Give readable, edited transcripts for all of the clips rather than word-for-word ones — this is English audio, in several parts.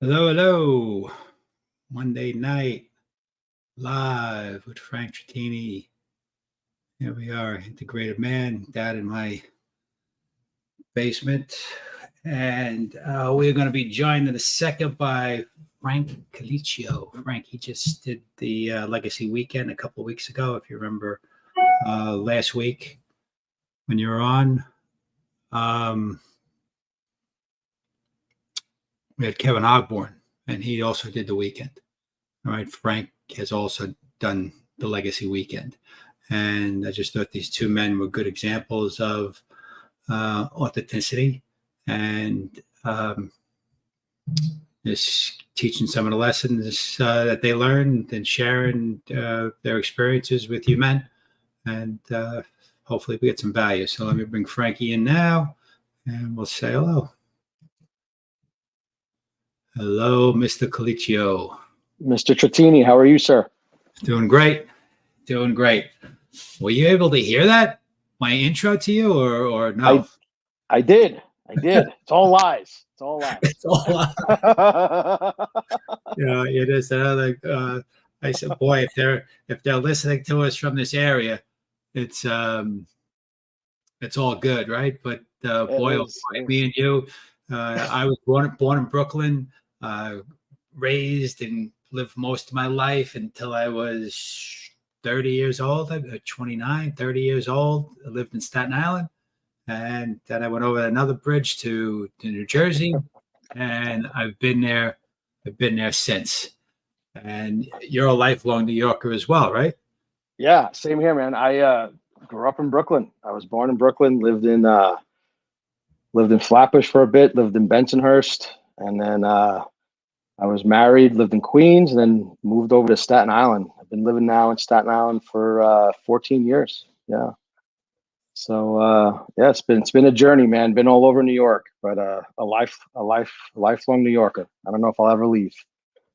Hello, hello. Monday night, live with Frank Tritini. Here we are, integrated man, down in my basement. And we're going to be joined in a second by Frank Calicchio. Frank, he just did the Legacy Weekend a couple of weeks ago, if you remember last week when you were on. We had Kevin Ogborn, and he also did the weekend. All right, Frank has also done the Legacy Weekend. And I just thought these two men were good examples of authenticity and just teaching some of the lessons that they learned and sharing their experiences with you men. And hopefully we get some value. So let me bring Frankie in now and we'll say hello. Hello, Mr. Calicchio. Mr. Tritini, how are you, sir? Doing great. Doing great. Were you able to hear that? My intro to you or no? I did. It's all lies. It's all lies. It's all lies. Yeah, it is. I said, boy, if they're listening to us from this area, it's all good, right? But boy, oh boy, me and you, I was born in Brooklyn, raised and lived most of my life until I was 30 years old, 29, 30 years old. I lived in Staten Island. And then I went over another bridge to New Jersey. And I've been there since. And you're a lifelong New Yorker as well, right? Yeah, same here, man. I grew up in Brooklyn. I was born in Brooklyn, lived in Flatbush for a bit, lived in Bensonhurst, and then I was married, lived in Queens, and then moved over to Staten Island. I've been living now in Staten Island for 14 years. Yeah. So yeah, it's been a journey, man. Been all over New York, but a lifelong New Yorker. I don't know if I'll ever leave.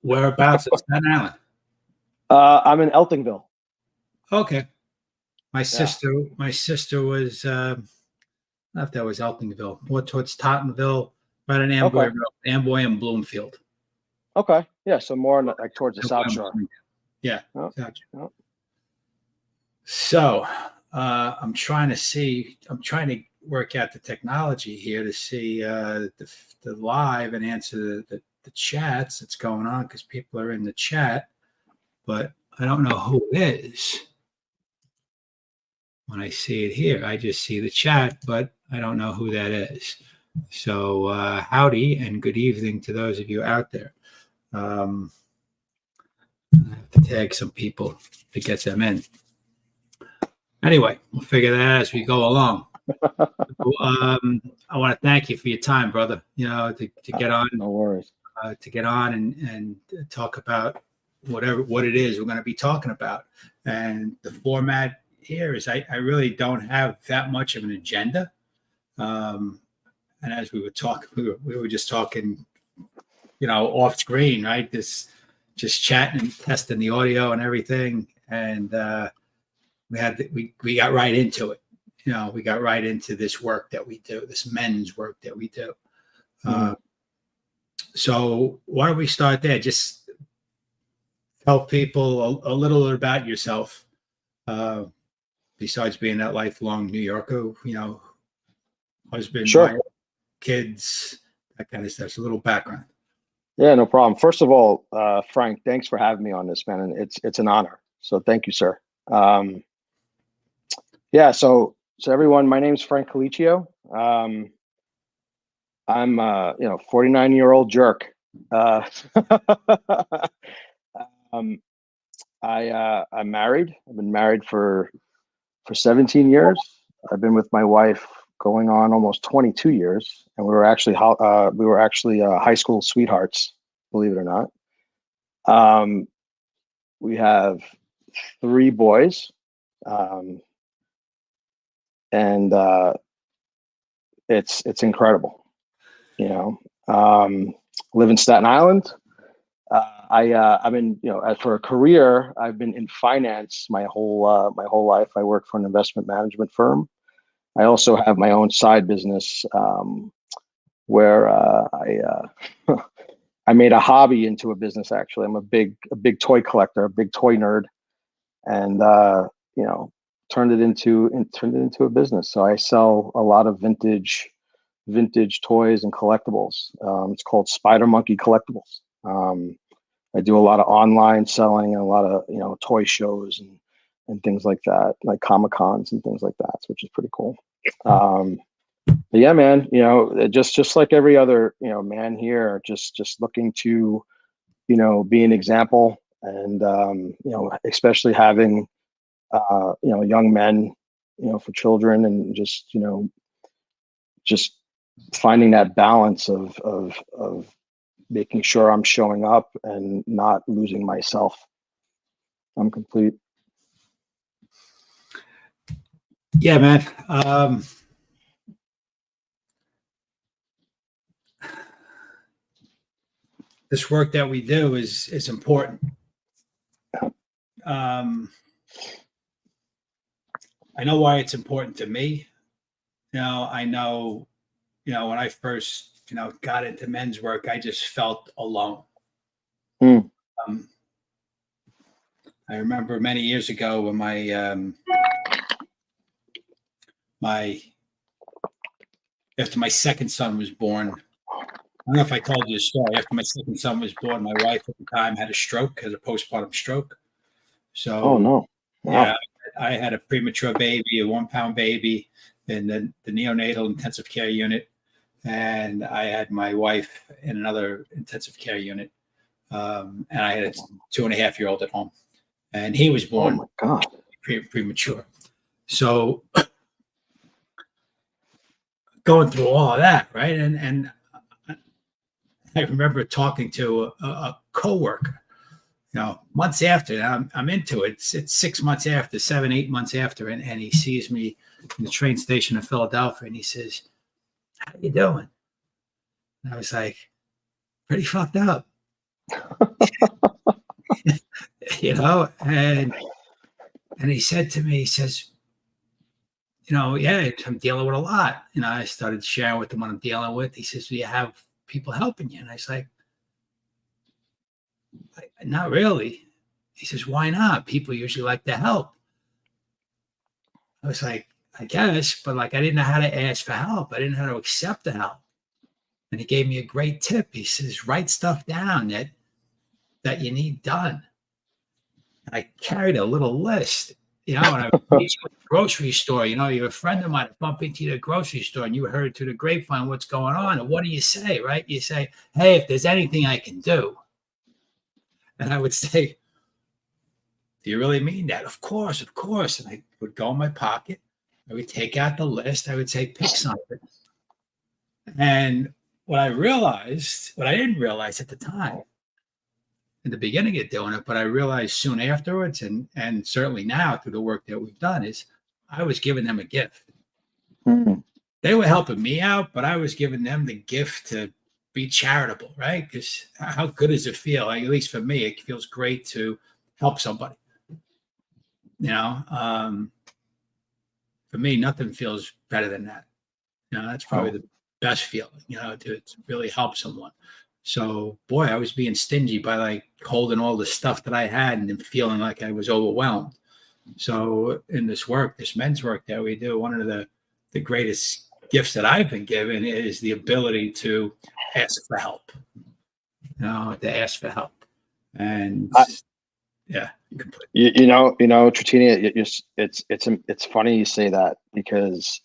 Whereabouts in Staten Island? I'm in Eltingville. Okay. My sister was I don't know if that was Eltingville, more towards Tottenville, right in Amboy and Bloomfield. Okay. Yeah. So more like towards the South Shore. Yeah. Oh, gotcha. Oh. So I'm trying to work out the technology here to see the live and answer the chats that's going on because people are in the chat, but I don't know who it is. When I see it here, I just see the chat, but I don't know who that is. So howdy and good evening to those of you out there. I have to tag some people to get them in. Anyway, we'll figure that out as we go along. I want to thank you for your time, brother. You know, to get on. No worries. To get on and talk about what it is we're going to be talking about. And the format here is I really don't have that much of an agenda. And as we were talking, we were just talking, off screen, right? This just chatting and testing the audio and everything. And we got right into it. We got right into this work that we do, this men's work that we do. So why don't we start there? Just tell people a little bit about yourself. Besides being that lifelong New Yorker, husband, sure. wife, kids, that kind of stuff. It's a little background. Yeah, no problem. First of all, Frank, thanks for having me on this, man. And it's an honor. So thank you, sir. Yeah, so everyone, my name is Frank Calicchio. I'm 49-year-old jerk. I'm married. I've been married for 17 years. I've been with my wife going on almost 22 years, and we were actually high school sweethearts, believe it or not. We have 3 boys, and it's incredible. Live in Staten Island. I've been, for a career, I've been in finance my whole life. I work for an investment management firm. I also have my own side business where I I made a hobby into a business. Actually, I'm a big toy collector, a big toy nerd, and you know, turned it into a business. So I sell a lot of vintage toys and collectibles. It's called Spider Monkey Collectibles. I do a lot of online selling and a lot of, you know, toy shows and things like that, like Comic Cons and things like that, which is pretty cool. But yeah, man, you know, just like every other, you know, man here, just looking to, you know, be an example, and you know, especially having you know, young men, you know, for children, and just, you know, just finding that balance of making sure I'm showing up and not losing myself. I'm complete. Yeah, man. This work that we do is important. I know why it's important to me. You know, I know, you know, when I first, you know, got into men's work, I just felt alone. Mm. I remember many years ago when after my second son was born. I don't know if I told you the story. After my second son was born, my wife at the time had a stroke, had a postpartum stroke. Oh So no! yeah, Wow. I had a premature baby, a 1 pound baby, in the neonatal intensive care unit, and I had my wife in another intensive care unit, and I had a 2.5-year-old at home, and he was Oh born my God. premature. So going through all of that, right, and I remember talking to a coworker, you know, months after. I'm into it. It's 6 months after, 7, 8 months after, and he sees me in the train station in Philadelphia, and he says, "How you doing?" And I was like, "Pretty fucked up," you know. And he said to me, he says, "You know, yeah, I'm dealing with a lot." You know, I started sharing with him what I'm dealing with. He says, "Do you have people helping you?" And I was like, "Not really." He says, "Why not? People usually like to help." I was like, "I guess," but like I didn't know how to ask for help. I didn't know how to accept the help. And he gave me a great tip. He says, "Write stuff down that you need done." And I carried a little list, you know, and I reached the grocery store. You know, you're a friend of mine, bump into the grocery store, and you heard through the grapevine what's going on. And what do you say, right? You say, "Hey, if there's anything I can do." And I would say, "Do you really mean that?" "Of course, of course." And I would go in my pocket. I would take out the list. I would say, "Pick something." And what I didn't realize at the time, in the beginning of doing it, but I realized soon afterwards, and certainly now through the work that we've done, is I was giving them a gift. Mm. They were helping me out, but I was giving them the gift to be charitable, right? Because how good does it feel? Like, at least for me, it feels great to help somebody. You know, for me, nothing feels better than that. You know, that's probably Oh. the best feeling, you know, to really help someone. So, boy, I was being stingy by like holding all the stuff that I had and then feeling like I was overwhelmed. So, in this work, this men's work that we do, one of the greatest gifts that I've been given is the ability to ask for help. You know, to ask for help, and I, yeah, you can put. you know, Tritini, it's funny you say that, because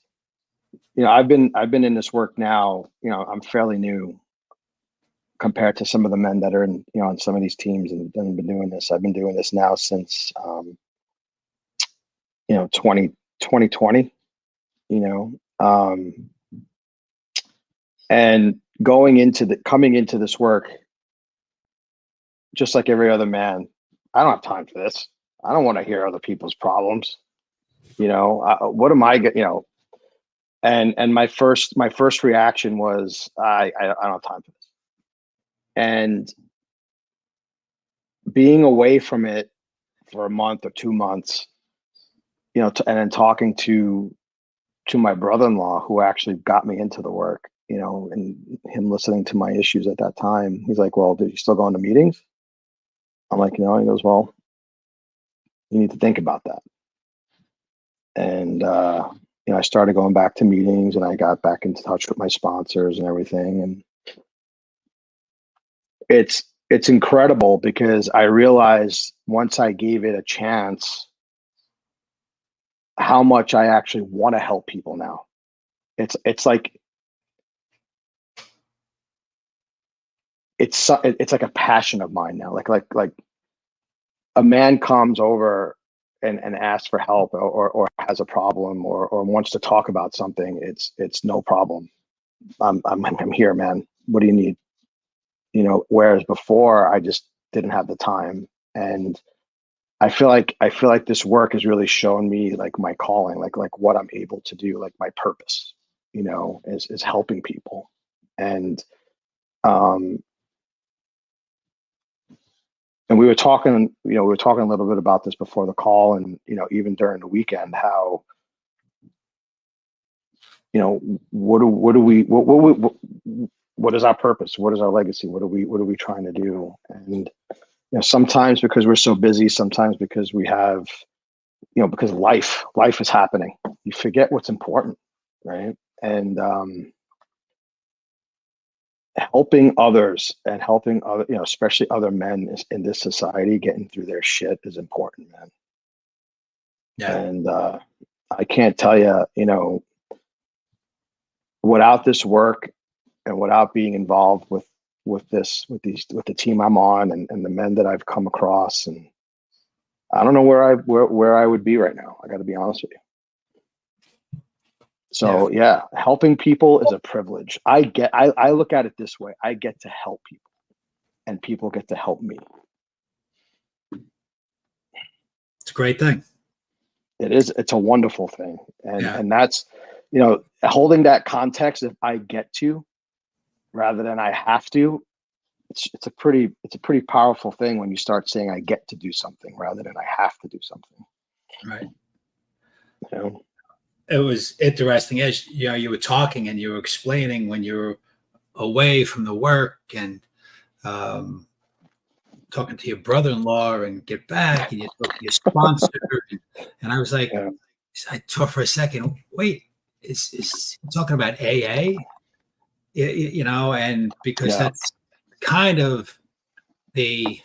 you know, I've been in this work now. You know, I'm fairly new compared to some of the men that are in, you know, on some of these teams, and been doing this. I've been doing this now since you know, 2020. You know, and coming into this work, just like every other man, I don't have time for this. I don't want to hear other people's problems. You know, what am I get? You know, and my first reaction was, I don't have time for this. And being away from it for a month or 2 months, you know, and then talking to my brother-in-law, who actually got me into the work, you know, and him listening to my issues at that time, he's like, well, did you still go into meetings? I'm like, no. He goes, well, you need to think about that. And, you know, I started going back to meetings, and I got back into touch with my sponsors and everything. And it's incredible, because I realized once I gave it a chance, how much I actually want to help people now. It's like, it's like a passion of mine now. Like a man comes over and asks for help, or has a problem, or wants to talk about something. It's no problem. I'm here, man. What do you need? You know, whereas before I just didn't have the time. And I feel like this work has really shown me like my calling, like what I'm able to do, like my purpose, you know, is helping people. And um and we were talking a little bit about this before the call, and you know, even during the weekend, how, you know, what is our purpose? What is our legacy? What are we trying to do? And you know, sometimes because we're so busy, sometimes because we have, you know, because life is happening, you forget what's important, right? And helping others, and helping other, you know, especially other men in this society getting through their shit is important, man. Yeah. And I can't tell you, you know, without this work, and without being involved with the team I'm on, and the men that I've come across, and I don't know where I would be right now. I got to be honest with you. So yeah, helping people is a privilege. I look at it this way: I get to help people, and people get to help me. It's a great thing. It is. It's a wonderful thing, and that's, you know, holding that context of I get to, rather than I have to. It's a pretty powerful thing when you start saying I get to do something rather than I have to do something. Right. You know? It was interesting, as you know, you were talking and you were explaining when you were away from the work, and talking to your brother-in-law, and get back and you talk to your sponsor, and I was like, I thought for a second, wait, is he talking about AA? You know, and because that's kind of the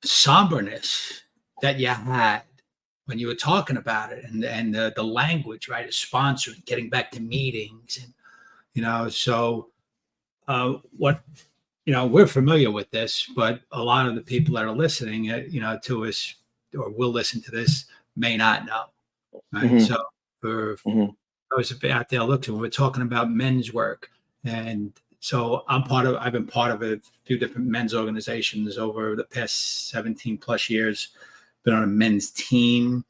somberness that you had when you were talking about it, and the language, right, of sponsoring, getting back to meetings, and you know, so what, you know, we're familiar with this, but a lot of the people that are listening, you know, to us, or will listen to this, may not know, right? Mm-hmm. So for Mm-hmm. those out there looking, we're talking about men's work, and so I've been part of a few different men's organizations over the past 17 plus years. Been on a men's team,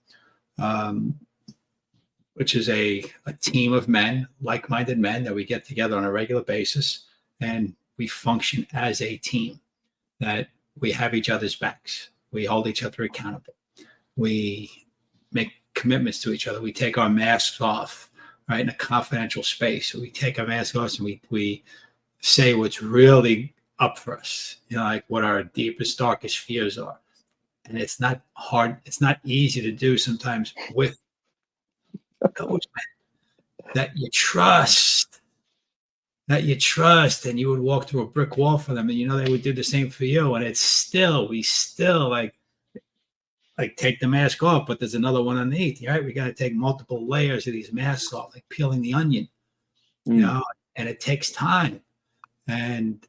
which is a team of men, like-minded men, that we get together on a regular basis, and we function as a team, that we have each other's backs. We hold each other accountable. We make commitments to each other. We take our masks off, right, in a confidential space. So we take our masks off, and we say what's really up for us, you know, like what our deepest, darkest fears are. And it's not hard. It's not easy to do sometimes with those men that you trust, and you would walk through a brick wall for them, and you know they would do the same for you. And we still like take the mask off, but there's another one underneath, right? We got to take multiple layers of these masks off, like peeling the onion, you know, and it takes time. And,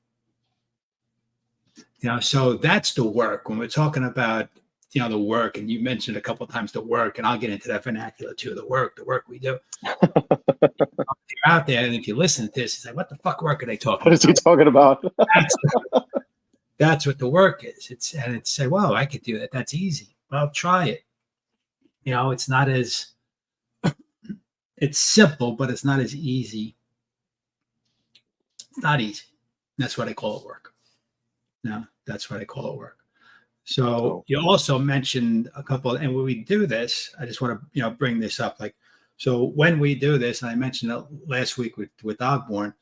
you know, so that's the work. When we're talking about, you know, the work, and you mentioned a couple of times the work, and I'll get into that vernacular too, the work we do. You're out there, and if you listen to this, it's like, what the fuck work are they talking about? What is he talking about? That's what the work is. It's say, well, I could do that. That's easy. Well, try it. You know, it's not as, it's simple, but it's not as easy. It's not easy. That's what I call it work. No, that's what I call it work. So you also mentioned a couple, and when we do this, I just want to, you know, bring this up. Like, So when we do this, and I mentioned it last week with Ogborn,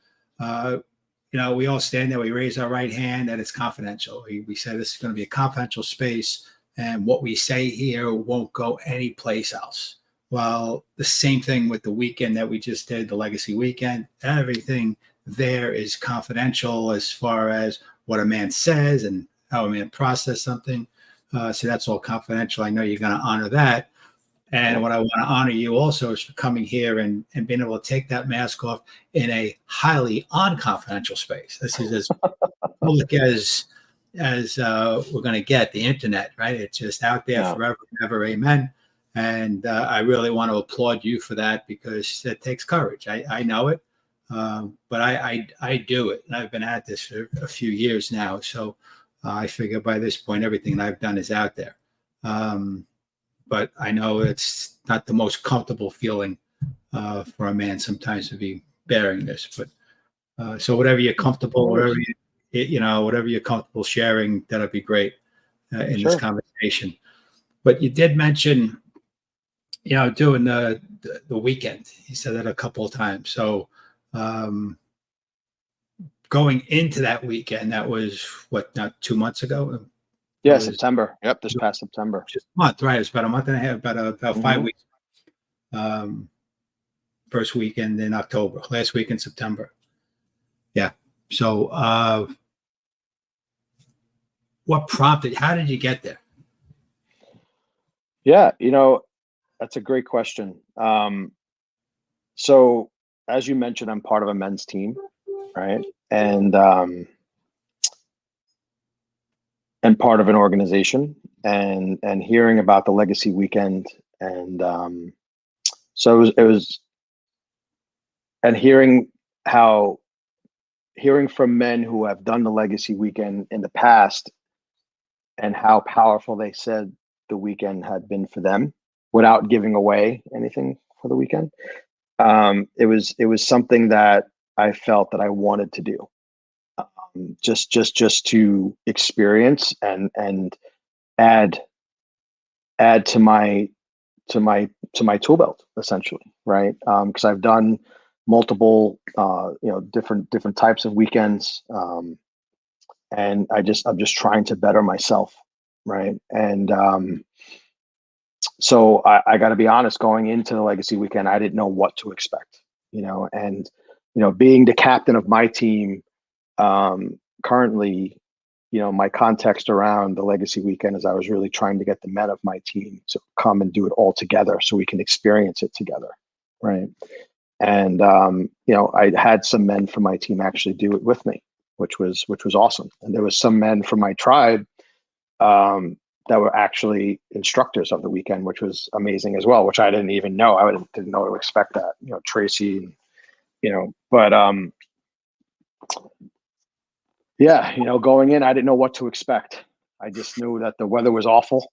we all stand there, we raise our right hand, and it's confidential. We say this is going to be a confidential space, and what we say here won't go anyplace else. Well, the same thing with the weekend that we just did, the Legacy Weekend. Everything there is confidential as far as what a man says and how a man processes something. So that's all confidential. I know you're going to honor that. And what I want to honor you also is for coming here and being able to take that mask off in a highly unconfidential space. This is as public as we're going to get, the internet, right? It's just out there forever and ever. Amen. And I really want to applaud you for that, because it takes courage. I know it, but I do it. And I've been at this for a few years now. So I figure by this point, everything I've done is out there. But I know it's not the most comfortable feeling for a man sometimes to be bearing this. But so whatever you're comfortable, whatever you're comfortable sharing, that'll be great in this conversation. But you did mention, doing the weekend. You said that a couple of times. So going into that weekend, that was not 2 months ago? Yeah, September. Yep, this past September. Just a month, right? It's about a month and a half, about 5 weeks. First weekend in October, last week in September. Yeah. So what prompted, how did you get there? Yeah, that's a great question. So as you mentioned, I'm part of a men's team, right? And part of an organization, and hearing about the Legacy Weekend, and so it was, and hearing from men who have done the Legacy Weekend in the past, and how powerful they said the weekend had been for them, without giving away anything for the weekend. It was something that I felt that I wanted to do. Just to experience and add to my tool belt, essentially, right? Because I've done multiple different types of weekends, and I'm just trying to better myself, right? And so I got to be honest, going into the Legacy Weekend, I didn't know what to expect, and being the captain of my team. Currently, my context around the Legacy Weekend is I was really trying to get the men of my team to come and do it all together so we can experience it together. Right. And, I had some men from my team actually do it with me, which was awesome. And there was some men from my tribe, that were actually instructors of the weekend, which was amazing as well, which I didn't even know. I didn't know to expect that, Tracy, but, yeah, going in, I didn't know what to expect. I just knew that the weather was awful.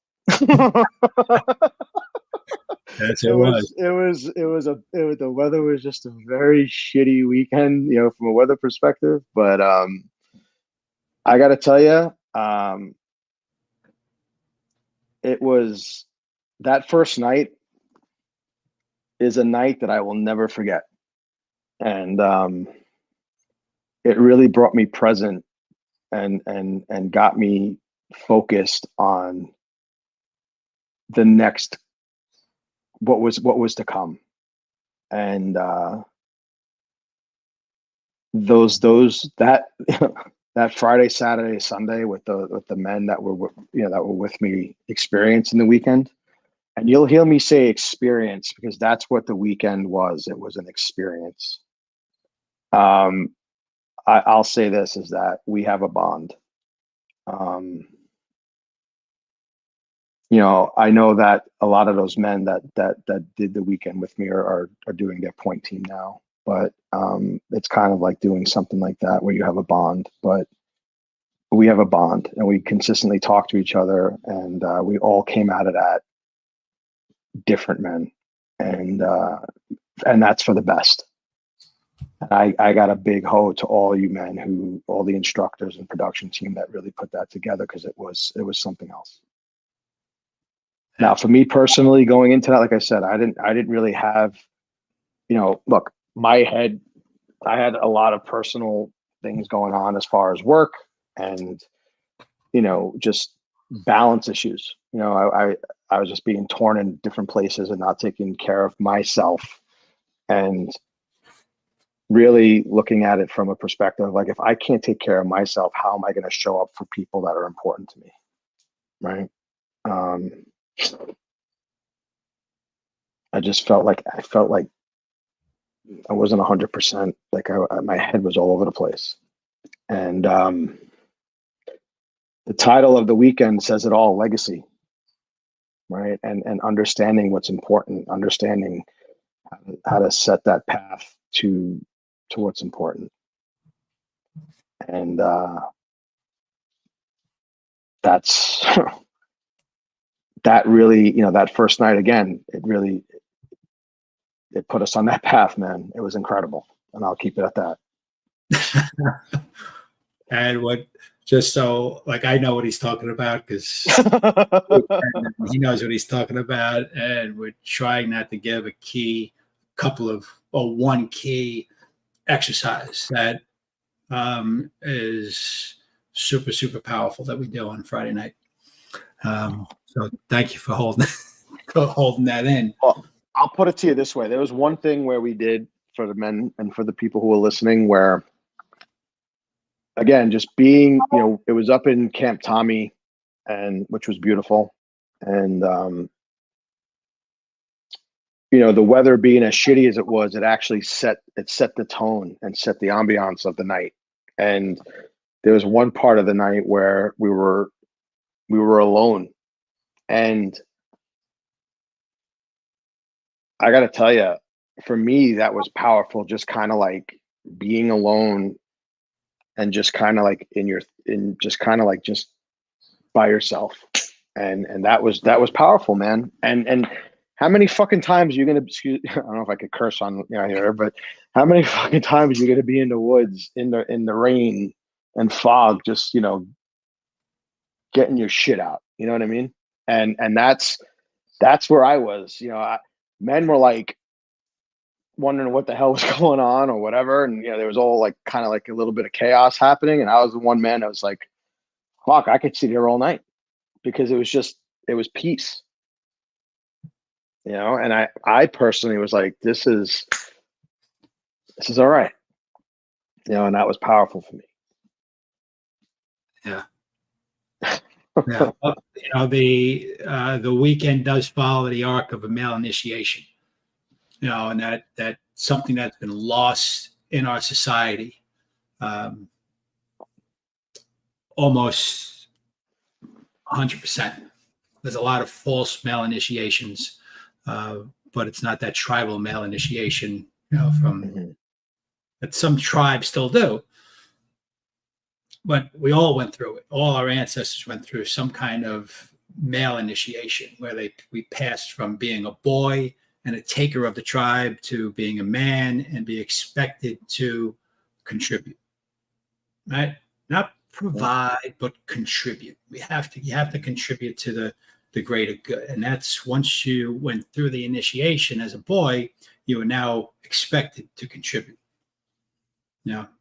Yes, it was. The weather was just a very shitty weekend, from a weather perspective. But I got to tell you, it was, that first night is a night that I will never forget, and it really brought me present and got me focused on the next, what was to come. And that that Friday, Saturday, Sunday with the men that were with me experiencing the weekend. And you'll hear me say experience, because that's what the weekend was. It was an experience. I'll say this, is that we have a bond. I know that a lot of those men that did the weekend with me are doing their point team now, but it's kind of like doing something like that where you have a bond. But we have a bond, and we consistently talk to each other, and we all came out of that different men, and that's for the best. I got a big ho to all you men, all the instructors and production team that really put that together, because it was something else. Now, for me personally, going into that, like I said, I didn't really have look, I had a lot of personal things going on as far as work and, just balance issues. I was just being torn in different places and not taking care of myself, and really looking at it from a perspective like, if I can't take care of myself, how am I going to show up for people that are important to me? Right. Um, I felt like I wasn't 100%. Like my head was all over the place. And the title of the weekend says it all: legacy. Right. And understanding what's important, understanding how to set that path to what's important. And that's that really, that first night again, it put us on that path, man. It was incredible. And I'll keep it at that. And just so, like, I know what he's talking about, because he knows what he's talking about. And we're trying not to give one key exercise that is super, super powerful that we do on Friday night. So thank you for holding that in. Well, I'll put it to you this way. There was one thing where we did for the men and for the people who were listening, where, again, just being, it was up in Camp Tommy, and which was beautiful. And, the weather being as shitty as it was, it actually set the tone and set the ambiance of the night. And there was one part of the night where we were alone. And I got to tell you, for me, that was powerful. Just kind of like being alone and just kind of like just by yourself. And that was powerful, man. And how many fucking times are you going to, I don't know if I could curse on here, but how many fucking times are you going to be in the woods in the rain and fog, just, getting your shit out. You know what I mean? And that's where I was, men were like wondering what the hell was going on or whatever. And, there was all like kind of like a little bit of chaos happening. And I was the one man that was like, fuck, I could sit here all night, because it was peace, and I personally was like, this is all right. And that was powerful for me. Yeah. Yeah. The weekend does follow the arc of a male initiation, and that's something that's been lost in our society. Almost 100%. There's a lot of false male initiations, but it's not that tribal male initiation, that some tribes still do. But we all went through it. All our ancestors went through some kind of male initiation, where we passed from being a boy and a taker of the tribe to being a man and be expected to contribute, right? Not provide, but contribute. You have to contribute to the greater good. And that's, once you went through the initiation as a boy, you are now expected to contribute.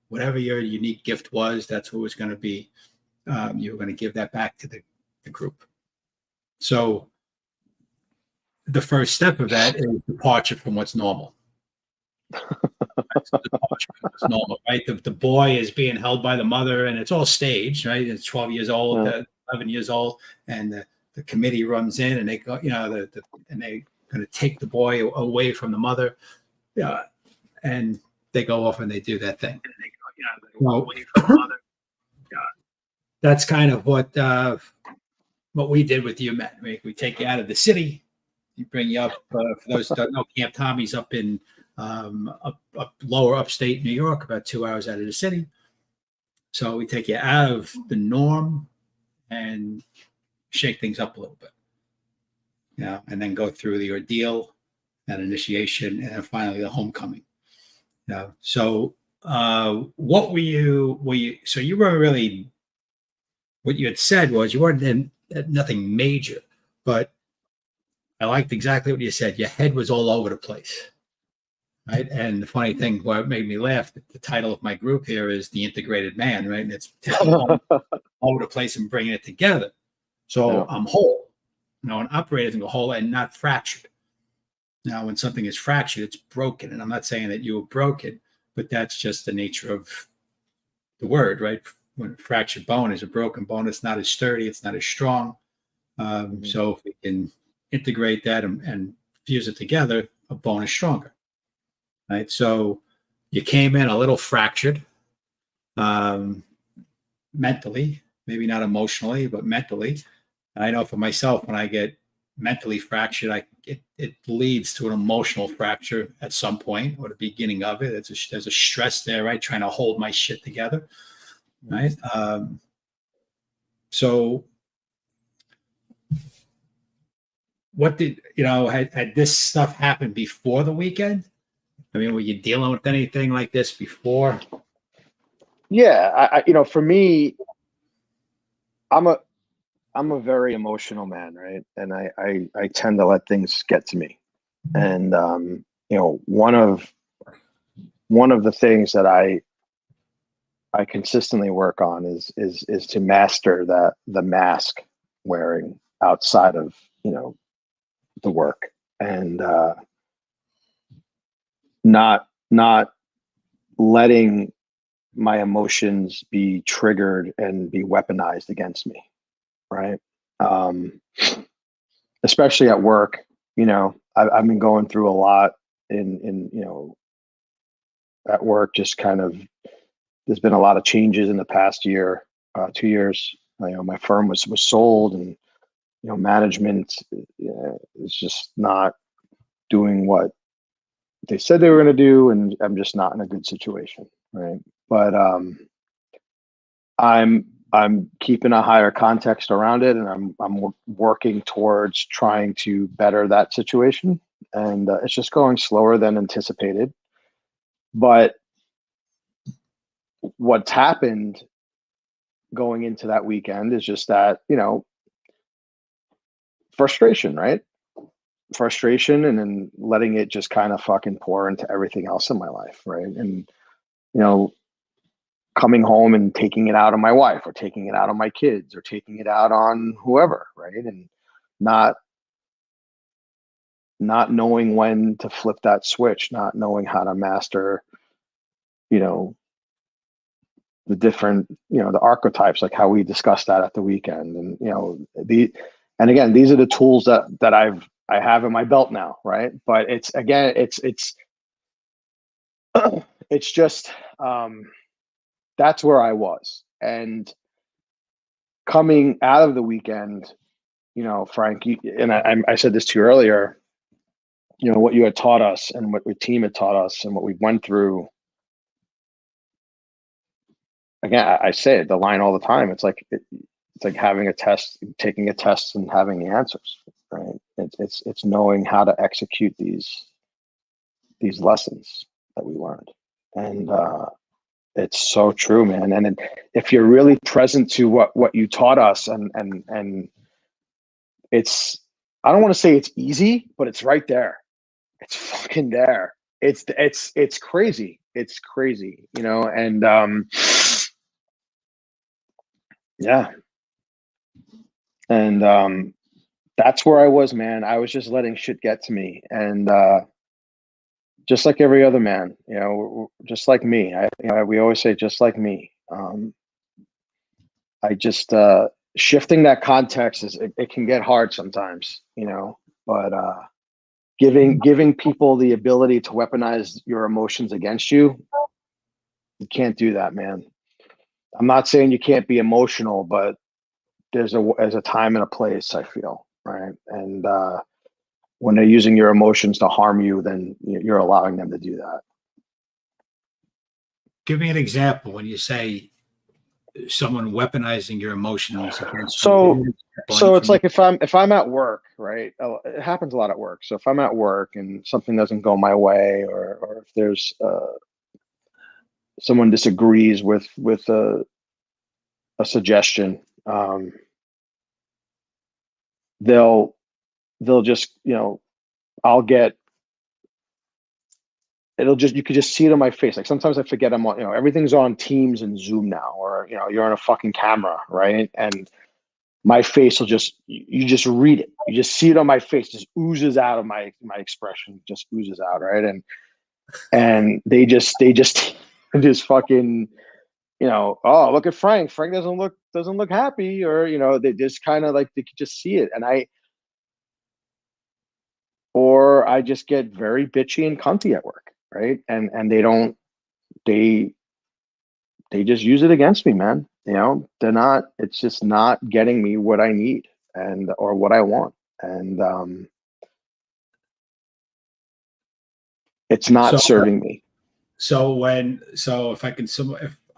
Whatever your unique gift was, that's what was going to be. You were going to give that back to the group. So the first step of that is departure from what's normal. Departure from what's normal, right? The boy is being held by the mother, and it's all staged, right? It's 12 years old, 11 years old, and the committee runs in, and they go, and they're going to take the boy away from the mother, and they go off and they do that thing. That's kind of what we did with you, Matt. We take you out of the city, we bring you up. For those who don't know, Camp Tommy's up in up lower upstate New York, about 2 hours out of the city. So we take you out of the norm and shake things up a little bit, and then go through the ordeal, that initiation, and then finally the homecoming. So what were you? So you weren't really. What you had said was you weren't in nothing major, but I liked exactly what you said. Your head was all over the place. right? And the funny thing, what made me laugh, the title of my group here is The Integrated Man, right? And it's taking all over the place and bringing it together. So Yeah. I'm whole, an operator is whole and not fractured. Now, when something is fractured, it's broken. And I'm not saying that you were broken, but that's just the nature of the word, right? When a fractured bone is a broken bone, it's not as sturdy, it's not as strong. So if we can integrate that and fuse it together, a bone is stronger, right? So you came in a little fractured, mentally, maybe not emotionally, but mentally. And I know for myself, when I get mentally fractured, it leads to an emotional fracture at some point or the beginning of it. There's a stress there, right? Trying to hold my shit together, right? So what did, had this stuff happened before the weekend? I mean, were you dealing with anything like this before? Yeah. For me, I'm a very emotional man, right? And I tend to let things get to me. And one of the things that I consistently work on is to master the mask wearing outside of the work, and not letting my emotions be triggered and be weaponized against me, right? Um, Especially at work. I've been going through a lot in at work. Just kind of, there's been a lot of changes in the past year, 2 years. My firm was sold, and management is just not doing what they said they were going to do, and I'm just not in a good situation, right? But I'm keeping a higher context around it, and I'm working towards trying to better that situation. And it's just going slower than anticipated. But what's happened going into that weekend is just that, frustration, right? Frustration, and then letting it just kind of fucking pour into everything else in my life, right? And you know, coming home and taking it out on my wife, or taking it out on my kids, or taking it out on whoever, right? And not knowing when to flip that switch, not knowing how to master, you know, the different, the archetypes, like how we discussed that at the weekend. And and again, these are the tools that I have in my belt now, right? But it's just, that's where I was. And coming out of the weekend, Frank, and I said this to you earlier, what you had taught us and what your team had taught us and what we went through. Again, I say it, the line all the time. It's like having a test, taking a test, and having the answers, right? It's knowing how to execute these lessons that we learned. And it's so true, man. And if you're really present to what you taught us, and it's, I don't want to say it's easy, but it's right there. It's fucking there. It's crazy. It's crazy, and yeah. And that's where I was, man. I was just letting shit get to me. And just like every other man, just like me. We always say, just like me. I just, shifting that context it can get hard sometimes, but giving people the ability to weaponize your emotions against you, you can't do that, man. I'm not saying you can't be emotional, but there's a time and a place, I feel, right? And when they're using your emotions to harm you, then you're allowing them to do that. Give me an example when you say someone weaponizing your emotions against So you. it's like if I'm at work, right? It happens a lot at work. So if I'm at work and something doesn't go my way, or if there's someone disagrees with a suggestion, they'll just, I'll get you could just see it on my face. Like sometimes I forget I'm on, everything's on Teams and Zoom now, or, you're on a fucking camera, right? And my face will you just read it. You just see it on my face, just oozes out of my expression, just oozes out, right? And they just just fucking, oh, look at Frank. Frank doesn't look happy, or they just kind of like they could just see it. Or I just get very bitchy and cunty at work, right? And they just use it against me, man. It's just not getting me what I need or what I want. And it's not serving me. So if I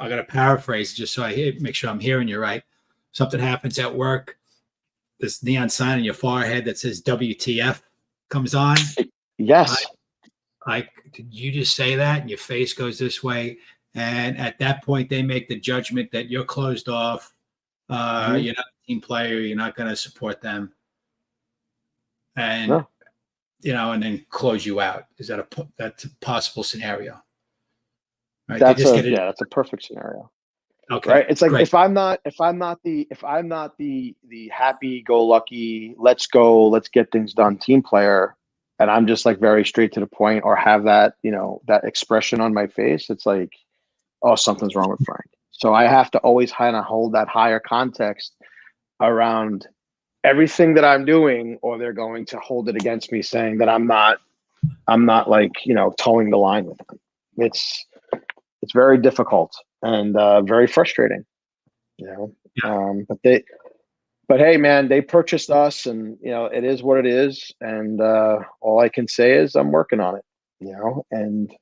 got to paraphrase just so make sure I'm hearing you right, something happens at work, this neon sign on your forehead that says WTF comes on. Yes. Did you just say that? And your face goes this way. And at that point, they make the judgment that you're closed off. You're not a team player. You're not going to support them. And, no. And then close you out. Is that's a possible scenario? Right? That's a perfect scenario. Okay. Right. It's like, great. if I'm not the happy-go-lucky, let's go, let's get things done team player, and I'm just like very straight to the point, or have that, that expression on my face, it's like, oh, something's wrong with Frank. So I have to always kind of hold that higher context around everything that I'm doing, or they're going to hold it against me, saying that I'm not like, towing the line with them. It's very difficult and very frustrating, Yeah. But hey, man, they purchased us, and it is what it is. And all I can say is I'm working on it, and.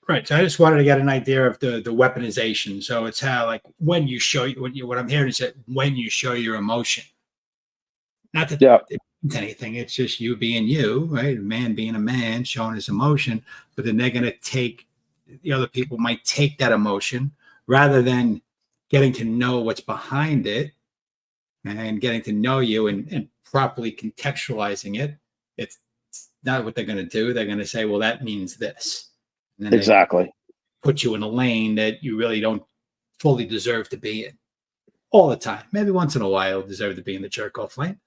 Right. So I just wanted to get an idea of the weaponization. So it's how, like, when you show what I'm hearing is that when you show your emotion, not that it means anything. It's just you being you, right? A man being a man, showing his emotion, but then they're going to the other people might take that emotion rather than getting to know what's behind it and getting to know you and properly contextualizing it. It's not what they're going to do. They're going to say, well, that means this. And then exactly. Put you in a lane that you really don't fully deserve to be in all the time. Maybe once in a while deserve to be in the jerk off lane,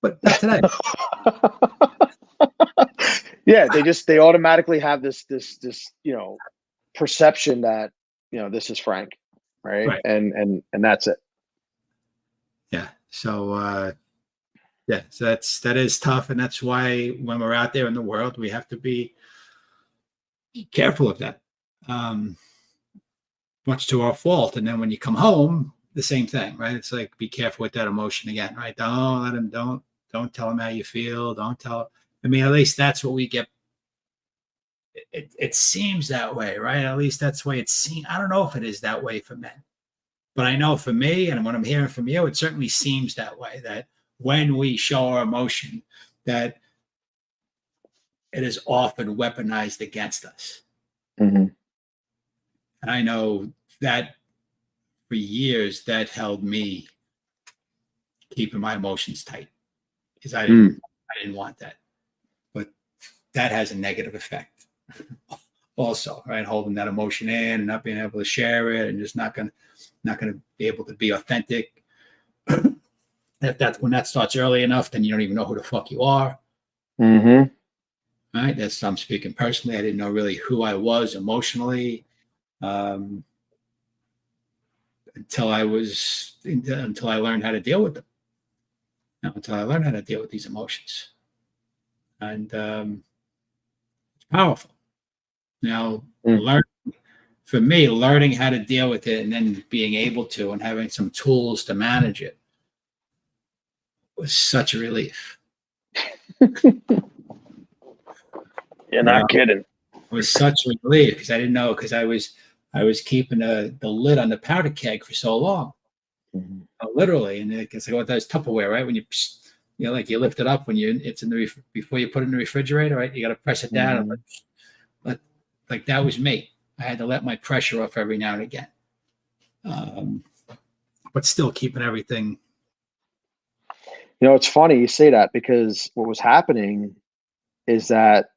but not today. Yeah, they automatically have this perception that this is Frank, right? And that's it. Yeah. So so that is tough, and that's why when we're out there in the world, we have to be careful of that. Much to our fault. And then when you come home, the same thing, right? It's like, be careful with that emotion again, right? Don't let him, don't tell him how you feel. Don't tell. I mean, at least that's what we get. It seems that way, right? At least that's the way it seems. I don't know if it is that way for men, but I know for me, and what I'm hearing from you, it certainly seems that way, that when we show our emotion, that it is often weaponized against us. Mm-hmm. And I know that for years, that held me keeping my emotions tight, because I didn't want that. But that has a negative effect also, right? Holding that emotion in and not being able to share it, and just not going to be able to be authentic. When that starts early enough, then you don't even know who the fuck you are. Mm-hmm. Right? I'm speaking personally. I didn't know really who I was emotionally. Until I learned how to deal with them. Until I learned how to deal with these emotions. And it's powerful. Now, learning how to deal with it, and then being able to, and having some tools to manage it, was such a relief. You're not kidding. It was such a relief, because I didn't know, because I was keeping the lid on the powder keg for so long. Mm-hmm. Literally, and it's like, that's Tupperware, right? When you like, you lift it up when it's in the before you put it in the refrigerator, right? You got to press it down. Mm-hmm. Like that was me. I had to let my pressure off every now and again, but still keeping everything. It's funny you say that, because what was happening is that,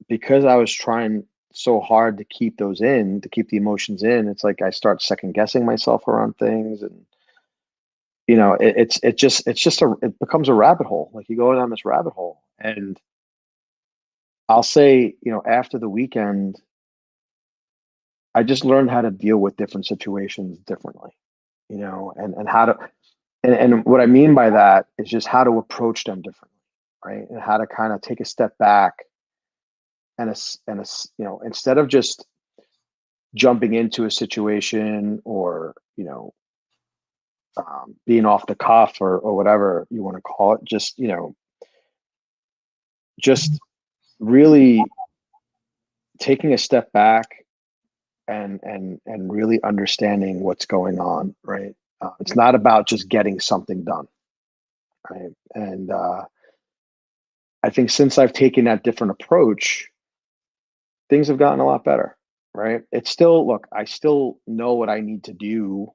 because I was trying so hard to keep those in, to keep the emotions in. It's like I start second guessing myself around things, and it becomes a rabbit hole. Like you go down this rabbit hole, and I'll say, after the weekend, I just learned how to deal with different situations differently, and how to, and what I mean by that is just how to approach them differently, right? And how to kind of take a step back and instead of just jumping into a situation or, being off the cuff or whatever you want to call it, just really taking a step back and really understanding what's going on, right? It's not about just getting something done, right? And I think since I've taken that different approach, things have gotten a lot better, right? It's still, look, I still know what I need to do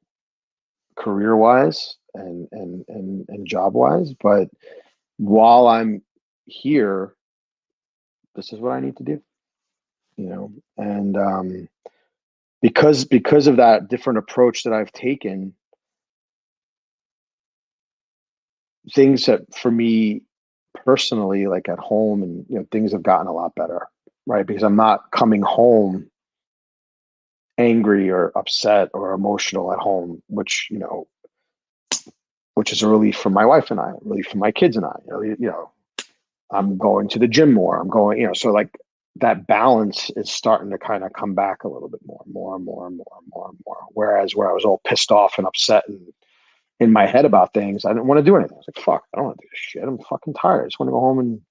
career wise and job wise, but while I'm here, this is what I need to do, and because of that different approach that I've taken, things that for me personally, like at home, and things have gotten a lot better, right? Because I'm not coming home angry or upset or emotional at home, which is a relief for my wife and I, a relief for my kids and I. I'm going to the gym more. I'm going, so like that balance is starting to kind of come back a little bit more and more and more and more and more. Whereas where I was all pissed off and upset and in my head about things, I didn't want to do anything. I was like, fuck, I don't want to do this shit. I'm fucking tired. I just want to go home and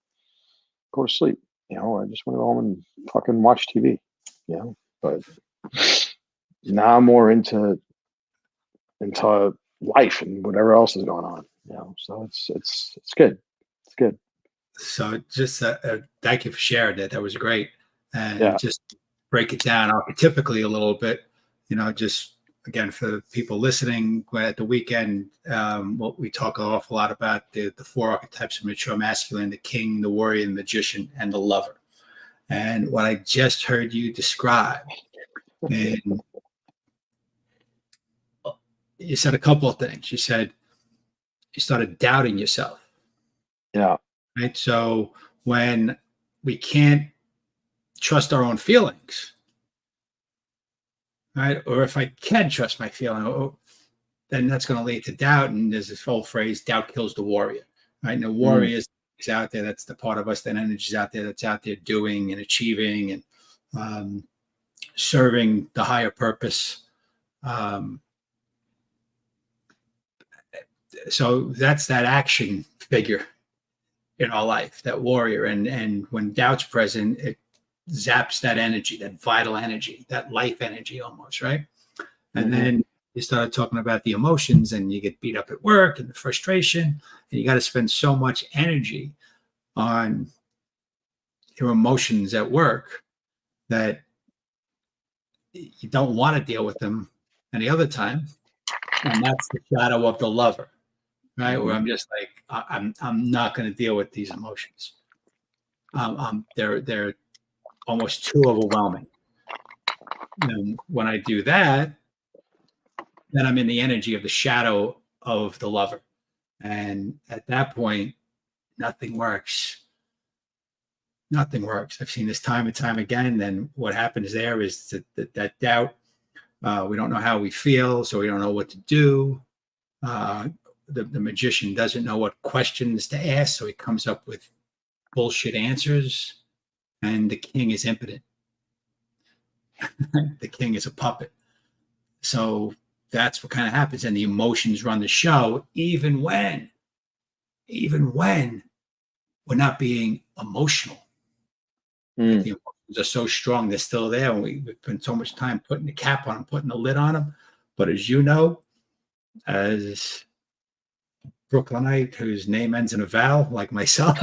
go to sleep. I just want to go home and fucking watch TV. But now I'm more into life and whatever else is going on. So it's good. It's good. So just thank you for sharing that. That was great. And Yeah. just break it down archetypically a little bit, just again, for people listening at the weekend, what we talk an awful lot about the four archetypes of mature masculine: the king, the warrior, the magician, and the lover. And what I just heard you describe, and you said a couple of things. You said you started doubting yourself. Yeah. Right. So when we can't trust our own feelings, right? Or if I can trust my feeling, then that's going to lead to doubt. And there's this whole phrase, doubt kills the warrior, right? And the warrior is out there. That's the part of us, that energy is out there, that's out there doing and achieving and serving the higher purpose. So that's that action figure in our life, that warrior. And when doubt's present, it zaps that energy, that vital energy, that life energy almost, right? And then you start talking about the emotions, and you get beat up at work and the frustration, and you got to spend so much energy on your emotions at work that you don't want to deal with them any other time. And that's the shadow of the lover, right? Where I'm just like, I'm not going to deal with these emotions. They're almost too overwhelming. And when I do that, then I'm in the energy of the shadow of the lover. And at that point, nothing works. Nothing works. I've seen this time and time again. And then what happens there is that doubt. We don't know how we feel, so we don't know what to do. The magician doesn't know what questions to ask, so he comes up with bullshit answers. And the king is impotent. The king is a puppet. So that's what kind of happens. And the emotions run the show, even when we're not being emotional. The emotions are so strong, they're still there. And we've spent so much time putting the cap on them, putting the lid on them. But as you know, as Brooklynite whose name ends in a vowel, like myself,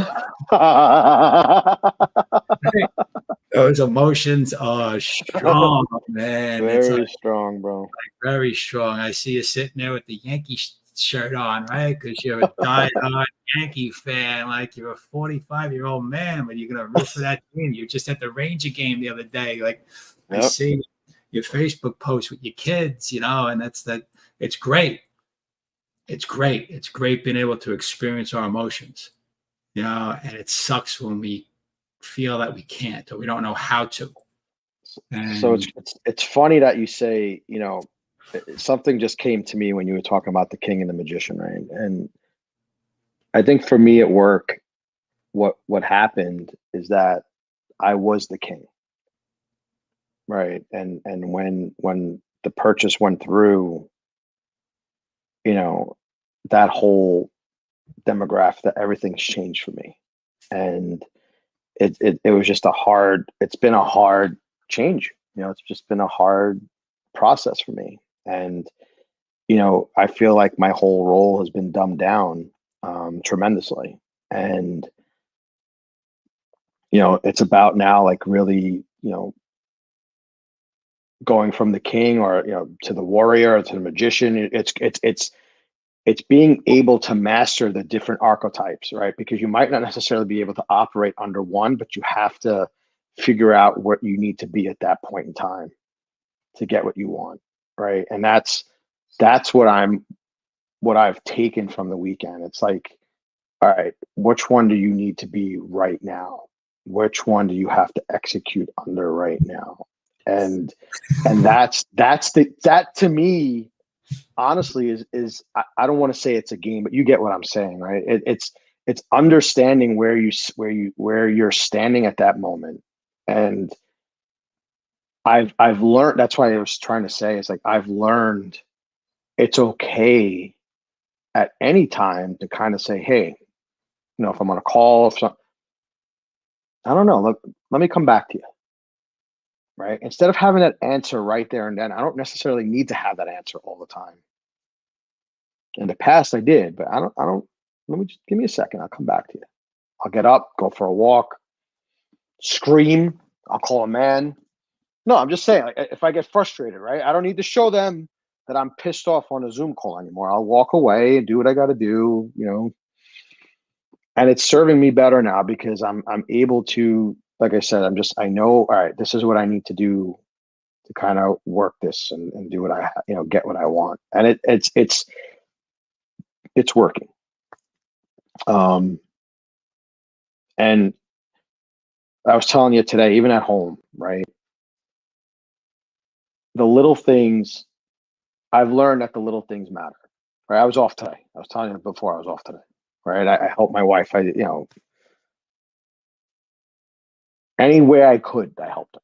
those emotions are strong, man. Very strong, bro. Very strong. I see you sitting there with the Yankee shirt on, right? Because you're a diehard Yankee fan, like you're a 45-year-old man, but you're gonna root for that team. You're just at the Ranger game the other day. Like I see your Facebook post with your kids, and that's that. It's great. It's great. It's great being able to experience our emotions, and it sucks when we feel that we can't or we don't know how to. So it's funny that you say, something just came to me when you were talking about the king and the magician, right? And I think for me at work, what happened is that I was the king, right? And when the purchase went through, that whole demographic, that everything's changed for me, and it was just it's been a hard change. It's just been a hard process for me, and I feel like my whole role has been dumbed down tremendously, and it's about now, like, really, going from the king, or to the warrior, or to the magician. It's being able to master the different archetypes, right? Because you might not necessarily be able to operate under one, but you have to figure out what you need to be at that point in time to get what you want, right? And that's what I've taken from the weekend. It's like, all right, which one do you need to be right now? Which one do you have to execute under right now? And that to me, honestly, is I don't want to say it's a game, but you get what I'm saying, right? It's understanding where you're standing at that moment. And I've learned, that's why I was trying to say, it's like, I've learned it's okay at any time to kind of say, hey, if I'm on a call, I don't know, let me come back to you, right? Instead of having that answer right there and then. I don't necessarily need to have that answer all the time. In the past, I did, but I don't. Let me just give me a second. I'll come back to you. I'll get up, go for a walk, scream. I'll call a man. No, I'm just saying, like, if I get frustrated, right? I don't need to show them that I'm pissed off on a Zoom call anymore. I'll walk away and do what I got to do, And it's serving me better now, because I'm able to, like I said, I know, all right, this is what I need to do to kind of work this and do what get what I want. And it's working. And I was telling you today, even at home, right? The little things, I've learned that the little things matter, right? I was off today. I was telling you before, I was off today, right? I helped my wife. Any way I could, I helped her.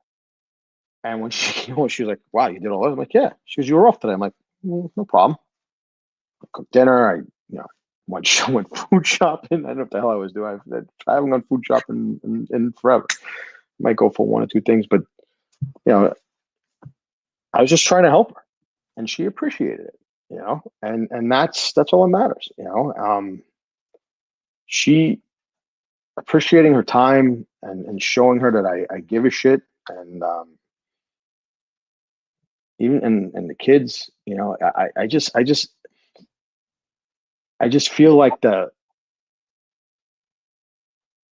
And when she was like, wow, you did all this? I'm like, yeah. She goes, you were off today. I'm like, no problem. I cooked dinner. I, went food shopping. I don't know what the hell I was doing. I haven't gone food shopping in forever. Might go for one or two things, but I was just trying to help her, and she appreciated it, and that's all that matters, she appreciating her time and showing her that I give a shit, and even and the kids, I just feel like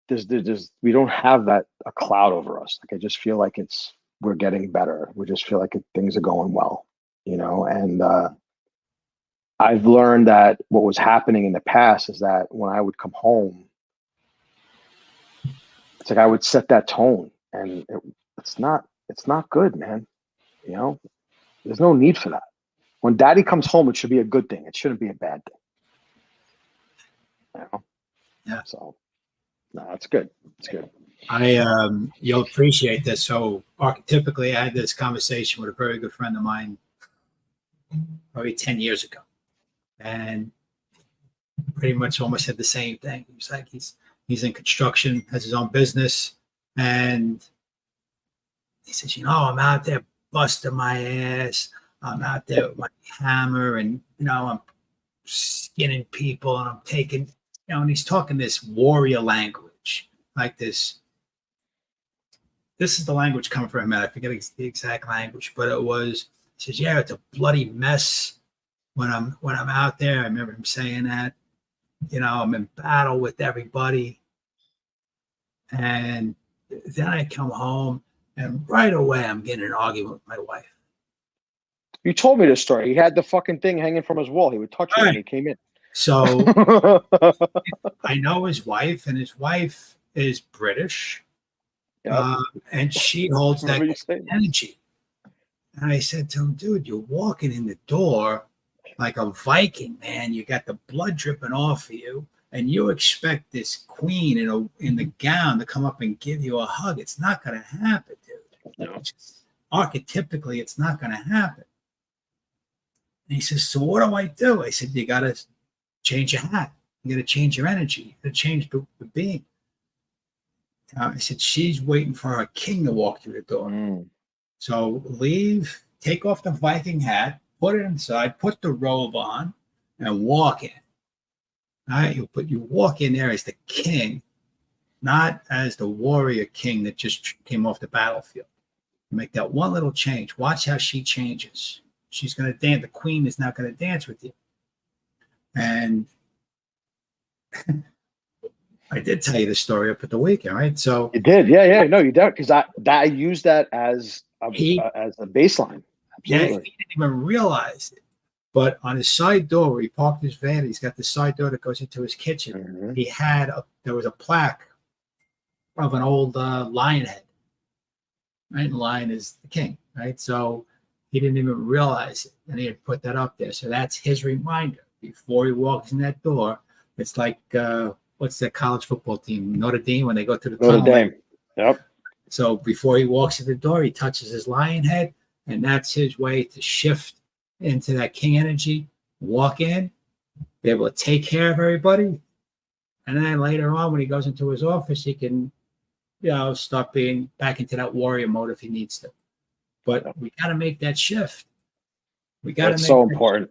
there's we don't have a cloud over us. Like, I just feel like we're getting better. We just feel like things are going well, and I've learned that what was happening in the past is that when I would come home, it's like I would set that tone, and it's not good, man. There's no need for that. When daddy comes home, it should be a good thing. It shouldn't be a bad thing. Yeah. So, no, it's good. It's good. You'll appreciate this. So, archetypically, I had this conversation with a very good friend of mine probably 10 years ago, and pretty much almost said the same thing. He was like, he's in construction, has his own business, and he says, I'm out there busting my ass. I'm out there with my hammer, and I'm skinning people, and I'm taking, and he's talking this warrior language, like this. This is the language coming from him. I forget the exact language, but it was. He says, "Yeah, it's a bloody mess when I'm out there." I remember him saying that, I'm in battle with everybody. And then I come home and right away I'm getting an argument with my wife. You told me this story. He had the fucking thing hanging from his wall. He would touch it when he came in. So I know his wife, and his wife is British. Yep. And she holds that energy. And I said to him, dude, you're walking in the door like a Viking, man. You got the blood dripping off of you, and you expect this queen in the gown to come up and give you a hug. It's not going to happen, dude. No. Archetypically, it's not going to happen. And he says, so what do I do? I said, you got to change your hat. You got to change your energy. You got to change the being. I said, she's waiting for her king to walk through the door. Mm. So leave, take off the Viking hat, put it inside, put the robe on, and walk in. All right, you walk in there as the king, not as the warrior king that just came off the battlefield. Make that one little change. Watch how she changes. She's going to dance. The queen is not going to dance with you. And I did tell you the story up at the weekend, right? So you did, yeah. No, you did, because I used that as a baseline. Absolutely. Yeah, he didn't even realize it. But on his side door, where he parked his van, he's got the side door that goes into his kitchen. Mm-hmm. There was a plaque of an old lion head. Right, and lion is the king, right? So he didn't even realize it, and he had put that up there. So that's his reminder before he walks in that door. It's like what's that college football team, Notre Dame, when they go to the tunnel. Notre Dame. Yep. So before he walks in the door, he touches his lion head, and that's his way to shift into that king energy, walk in, be able to take care of everybody. And then later on, when he goes into his office, he can, start being back into that warrior mode if he needs to. But we got to make that shift. It's so important.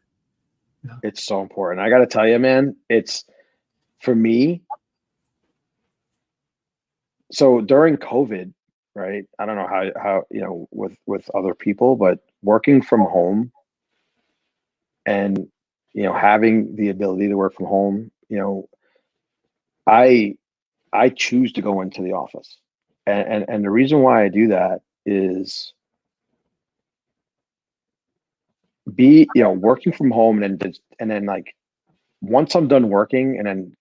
Yeah. It's so important. I got to tell you, man, it's for me. So during COVID, right? I don't know how with other people, but working from home and having the ability to work from home, I choose to go into the office, and the reason why I do that is working from home, and then like once I'm done working, and then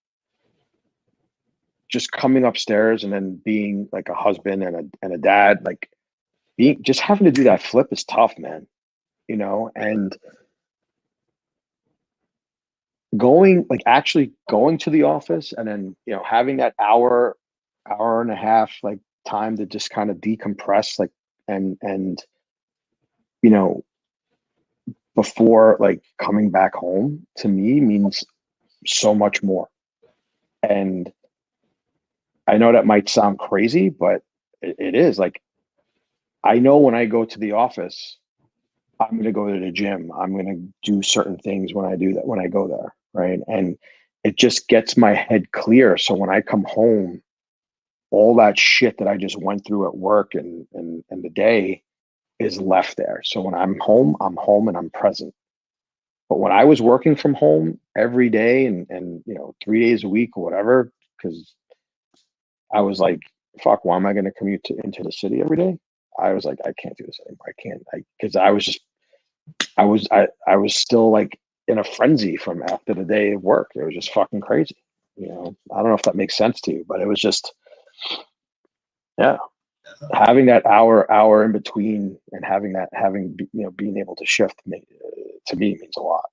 just coming upstairs and then being like a husband and a dad, like just having to do that flip is tough, man. And actually going to the office, and then having that hour and a half like time to just kind of decompress, like and before like coming back home, to me means so much more. And I know that might sound crazy, but it is. Like, I know when I go to the office, I'm going to go to the gym. I'm going to do certain things when I do that, when I go there. Right. And it just gets my head clear. So when I come home, all that shit that I just went through at work and the day is left there. So when I'm home and I'm present. But when I was working from home every day and 3 days a week or whatever, because I was like, fuck, why am I going to commute into the city every day? I was like, I can't do this anymore. I can't, because I was still like in a frenzy from after the day of work. It was just fucking crazy. I don't know if that makes sense to you, but it was just, yeah, having that hour in between and being able to shift to me means a lot.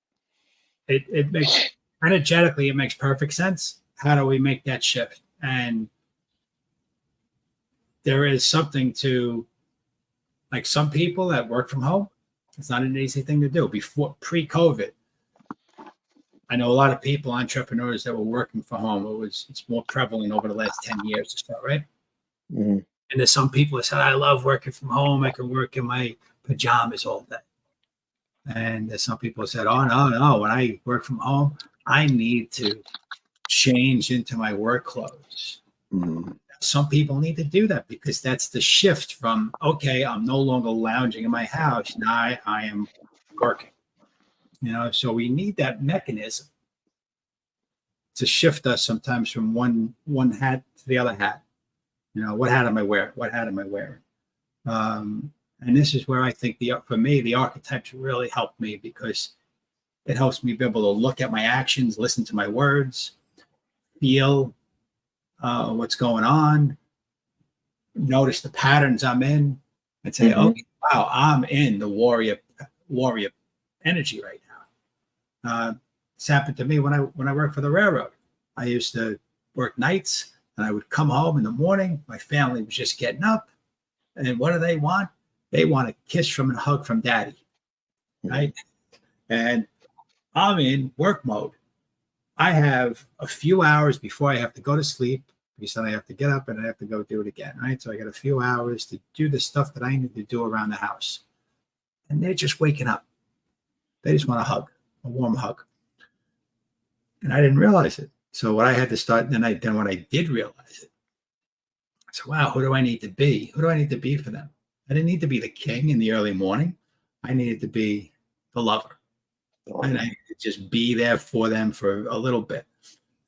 It makes, energetically, it makes perfect sense. How do we make that shift? And there is something to, like, some people that work from home, it's not an easy thing to do. Pre-COVID, I know a lot of people, entrepreneurs that were working from home. It's more prevalent over the last 10 years or so, right? Mm-hmm. And there's some people that said, I love working from home. I can work in my pajamas all day. And there's some people who said, oh, no. When I work from home, I need to change into my work clothes. Mm-hmm. Some people need to do that because that's the shift from, okay, I'm no longer lounging in my house. Now I am working. So we need that mechanism to shift us sometimes from one hat to the other hat. What hat am I wearing? What hat am I wearing? And this is where I think for me, the archetypes really help me, because it helps me be able to look at my actions, listen to my words, feel what's going on, notice the patterns I'm in, and say, Mm-hmm. "Oh, wow, I'm in the warrior energy right now." This happened to me when I worked for the railroad. I used to work nights, and I would come home in the morning. My family was just getting up, and what do they want? They want a kiss from and a hug from daddy, right? And I'm in work mode. I have a few hours before I have to go to sleep, because then I have to get up and I have to go do it again, right? So I got a few hours to do the stuff that I need to do around the house. And they're just waking up. They just want a hug, a warm hug. And I didn't realize it. So what I had to start, then when I did realize it, I said, wow, who do I need to be? Who do I need to be for them? I didn't need to be the king in the early morning. I needed to be the lover. And I needed to just be there for them for a little bit.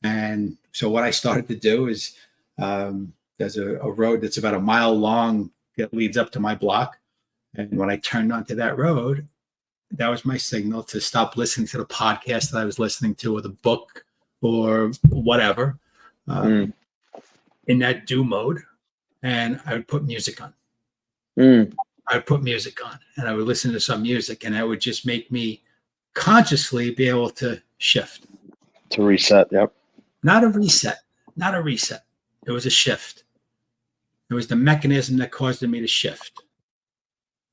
And so what I started to do is there's a road that's about a mile long that leads up to my block. And when I turned onto that road, that was my signal to stop listening to the podcast that I was listening to, or the book, or whatever, in that do mode. And I would put music on. I would put music on, and I would listen to some music, and that would just make me consciously be able to shift. To reset, yep. Not a reset. It was a shift. It was the mechanism that caused me to shift,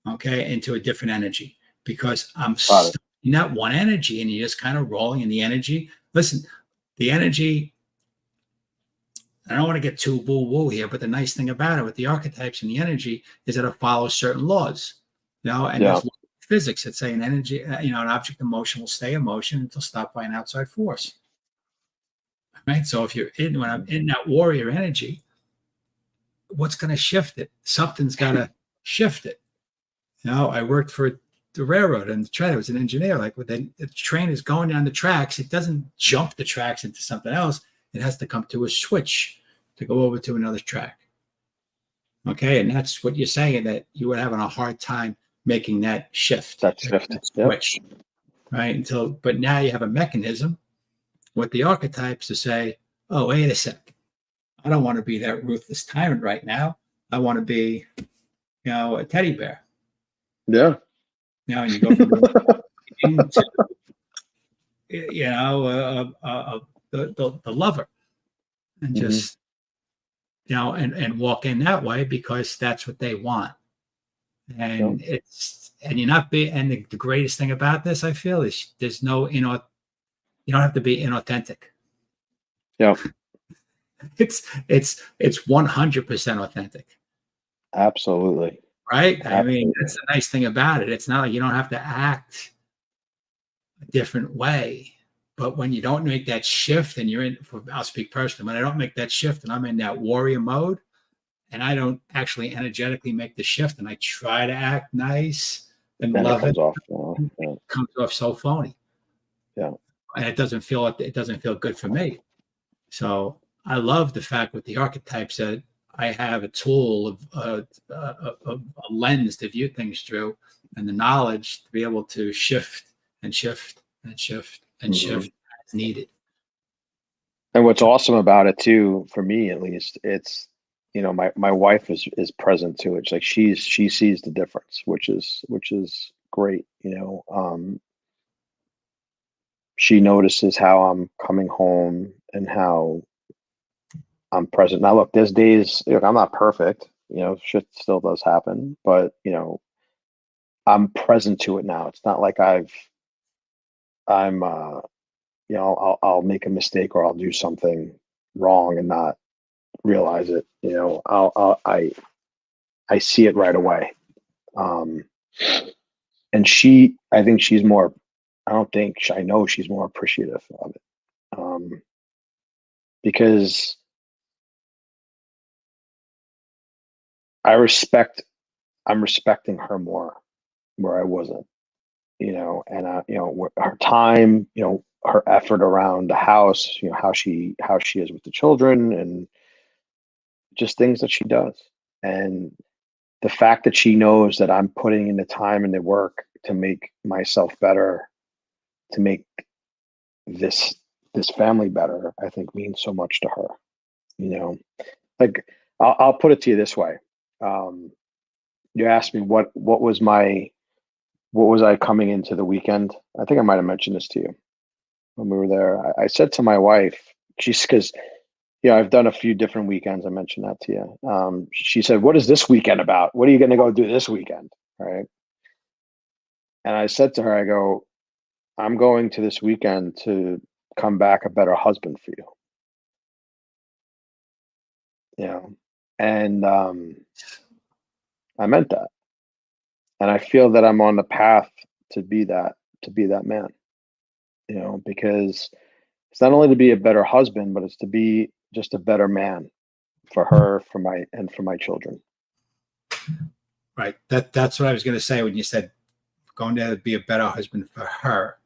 okay, into a different energy, because I'm stuck in that one energy, and you're just kind of rolling in the energy. Listen, the energy, I don't want to get too woo-woo here, but the nice thing about it with the archetypes and the energy is that it follows certain laws, and there's physics that say an energy, an object in motion will stay in motion until stopped by an outside force. Right. So if when I'm in that warrior energy, what's going to shift it? Something's got to shift it. I worked for the railroad and the train. I was an engineer. Like when the train is going down the tracks, it doesn't jump the tracks into something else. It has to come to a switch to go over to another track. Okay. And that's what you're saying, that you were having a hard time making that shift. That shift. That switch. Yep. Right. But now you have a mechanism with the archetypes to say, oh, wait a second. I don't want to be that ruthless tyrant right now. I want to be, a teddy bear. Yeah. And you go from into, the lover, and just, and walk in that way, because that's what they want. And you're not and the greatest thing about this, I feel, is there's no, you don't have to be inauthentic. Yeah. It's 100% authentic. Absolutely. Right. Absolutely. I mean, that's the nice thing about it. It's not like you don't have to act a different way, but when you don't make that shift, and I'll speak personally, when I don't make that shift and I'm in that warrior mode, and I don't actually energetically make the shift, and I try to act nice and love it, it comes off so phony. Yeah. And it doesn't feel good for me. So I love the fact with the archetypes that I have a tool of a lens to view things through, and the knowledge to be able to shift and shift and shift and shift as needed. And what's awesome about it too, for me at least, it's, my wife is present to it. It's like she sees the difference, which is great. She notices how I'm coming home and how I'm present. Now, look, there's days, I'm not perfect, shit still does happen, but I'm present to it now. It's not like I'll make a mistake, or I'll do something wrong and not realize it. I see it right away. And I know she's more appreciative of it. Because I'm respecting her more, where I wasn't. and her time, her effort around the house, how she is with the children, and just things that she does. And the fact that she knows that I'm putting in the time and the work to make myself better, to make this family better, I think means so much to her. Like I'll put it to you this way. You asked me what was I coming into the weekend. I think I might have mentioned this to you when we were there. I said to my wife, because I've done a few different weekends. I mentioned that to you. She said, "What is this weekend about? What are you going to go do this weekend?" Right. And I said to her, I go, "I'm going to this weekend to come back a better husband for you." And I meant that. And I feel that I'm on the path to be that man, because it's not only to be a better husband, but it's to be just a better man for her, for my children. Right. That's what I was going to say when you said going to be a better husband for her.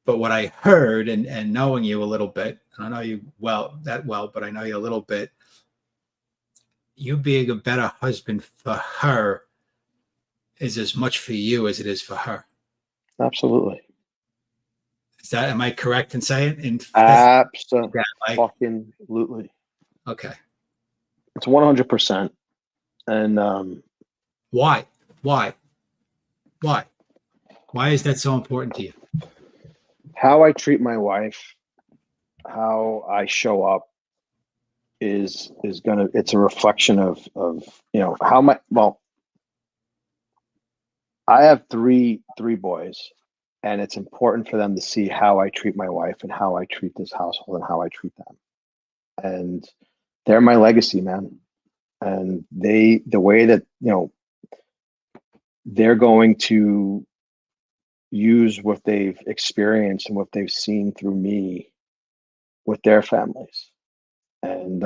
But what I heard, and knowing you a little bit, I don't know you that well, but I know you a little bit, you being a better husband for her is as much for you as it is for her. Absolutely. Am I correct in saying? Absolutely. Like, fucking absolutely. Okay. It's 100%. And why? Why is that so important to you? How I treat my wife, how I show up it's a reflection of how I have three boys, and it's important for them to see how I treat my wife and how I treat this household and how I treat them. And they're my legacy, man. And the way that, they're going to use what they've experienced and what they've seen through me with their families. And,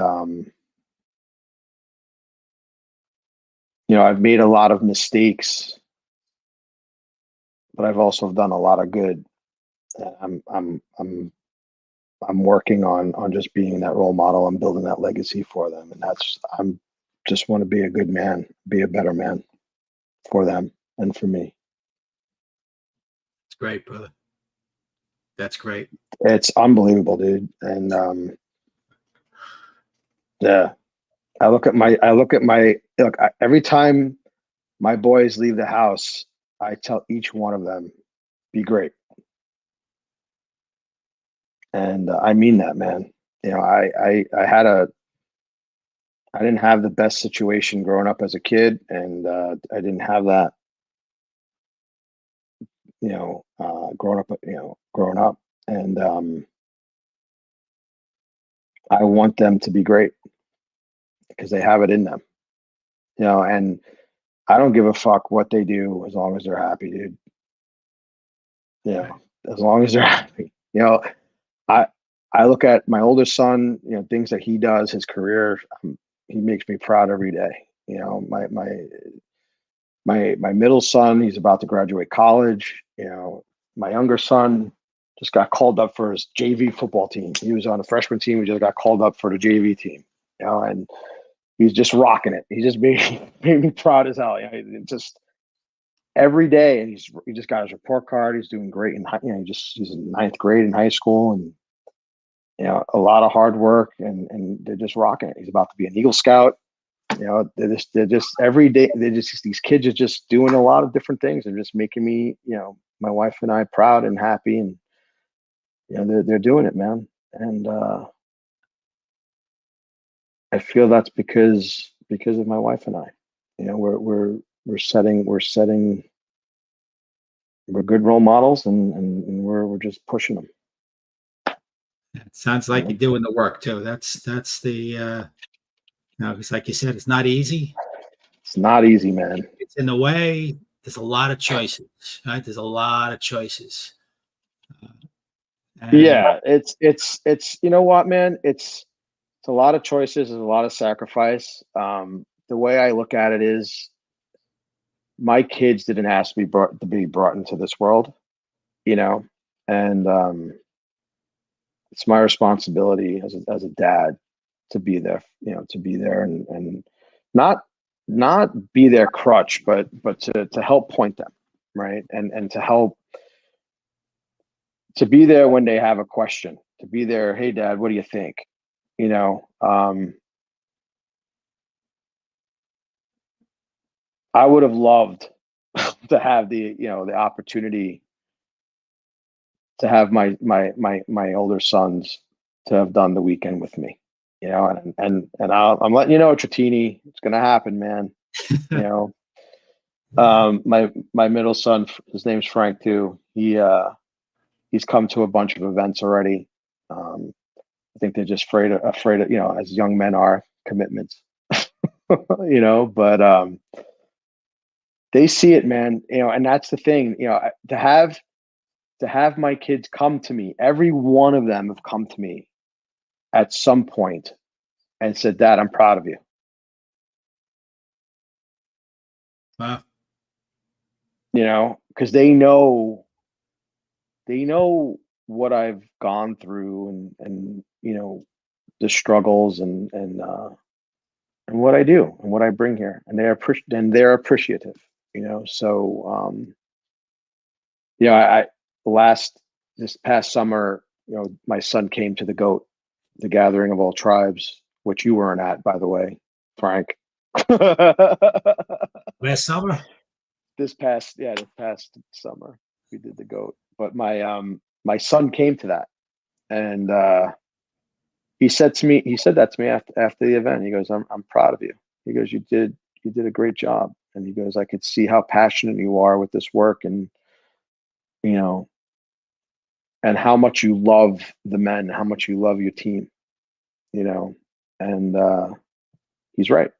I've made a lot of mistakes, but I've also done a lot of good. I'm working on just being that role model and building that legacy for them. And I'm just want to be a good man, be a better man for them and for me. It's great, brother. That's great. It's unbelievable, dude. And yeah, every time my boys leave the house, I tell each one of them, be great. And I mean that, man. I didn't have the best situation growing up as a kid, and I didn't have that, growing up. And I want them to be great because they have it in them, and I don't give a fuck what they do as long as they're happy, dude. As long as they're happy. I I look at my oldest son, things that he does, his career, he makes me proud every day. My middle son, he's about to graduate college. My younger son just got called up for his JV football team. He was on the freshman team. He just got called up for the JV team. And he's just rocking it. He just made me proud as hell. Just every day, and he just got his report card. He's doing great in he's in ninth grade in high school, and a lot of hard work, and they're just rocking it. He's about to be an Eagle Scout. They're just every day. These kids are just doing a lot of different things. They're just making me, my wife and I proud and happy, and they're doing it, man. And I feel that's because of my wife and I. We're good role models, and we're just pushing them. It sounds like you're doing the work too. That's the it's like you said, it's not easy. It's not easy, man. It's in the way. There's a lot of choices, right? There's a lot of choices. Yeah, it's you know what, man? It's a lot of choices. There's a lot of sacrifice. The way I look at it is my kids didn't ask me to be brought into this world, you know, and it's my responsibility as a dad to be there, you know, to be there and not be their crutch, but to help point them, right, and to help, to be there when they have a question, to be there. Hey, Dad, what do you think? You know, I would have loved to have the, you know, the opportunity to have my older sons to have done the weekend with me, you know, and I'm letting you know, Tritini, it's gonna happen, man. You know, my middle son, his name's Frank too. He's come to a bunch of events already. I think they're just afraid of, you know, as young men are, commitments, you know, but they see it, man, you know, and that's the thing, you know, to have my kids come to me, every one of them have come to me at some point and said, Dad, I'm proud of you. Wow. You know, because they know what I've gone through and you know, the struggles and what I do and what I bring here, and they're appreciative, you know. So you know, I this past summer, you know, my son came to the gathering of all tribes, which you weren't at, by the way, Frank. Last summer? This past summer we did the goat, but my son came to that, and he said that to me after the event. He goes, I'm proud of you. He goes, you did a great job. And he goes, I could see how passionate you are with this work, and you know, and how much you love the men, how much you love your team, you know. And he's right.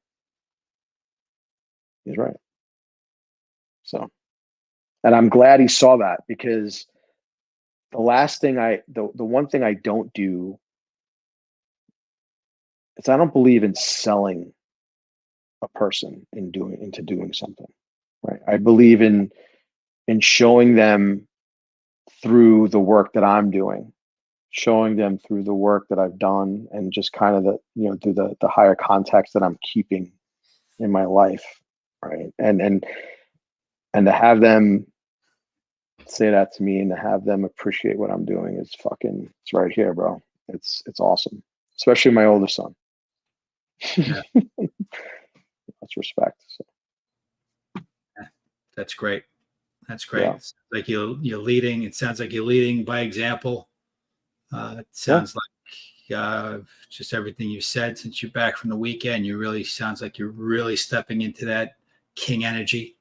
He's right. So, and I'm glad he saw that, because the one thing I don't do is I don't believe in selling a person into doing something. Right. I believe in showing them through the work that I'm doing, showing them through the work that I've done, and just kind of through the higher context that I'm keeping in my life. Right. And to have them say that to me and to have them appreciate what I'm doing is it's right here, bro. It's awesome. Especially my older son. Yeah. That's respect. So. That's great. That's great. Yeah. It's like you're leading. It sounds like you're leading by example. It sounds like just everything you said since you're back from the weekend. Sounds like you're really stepping into that king energy,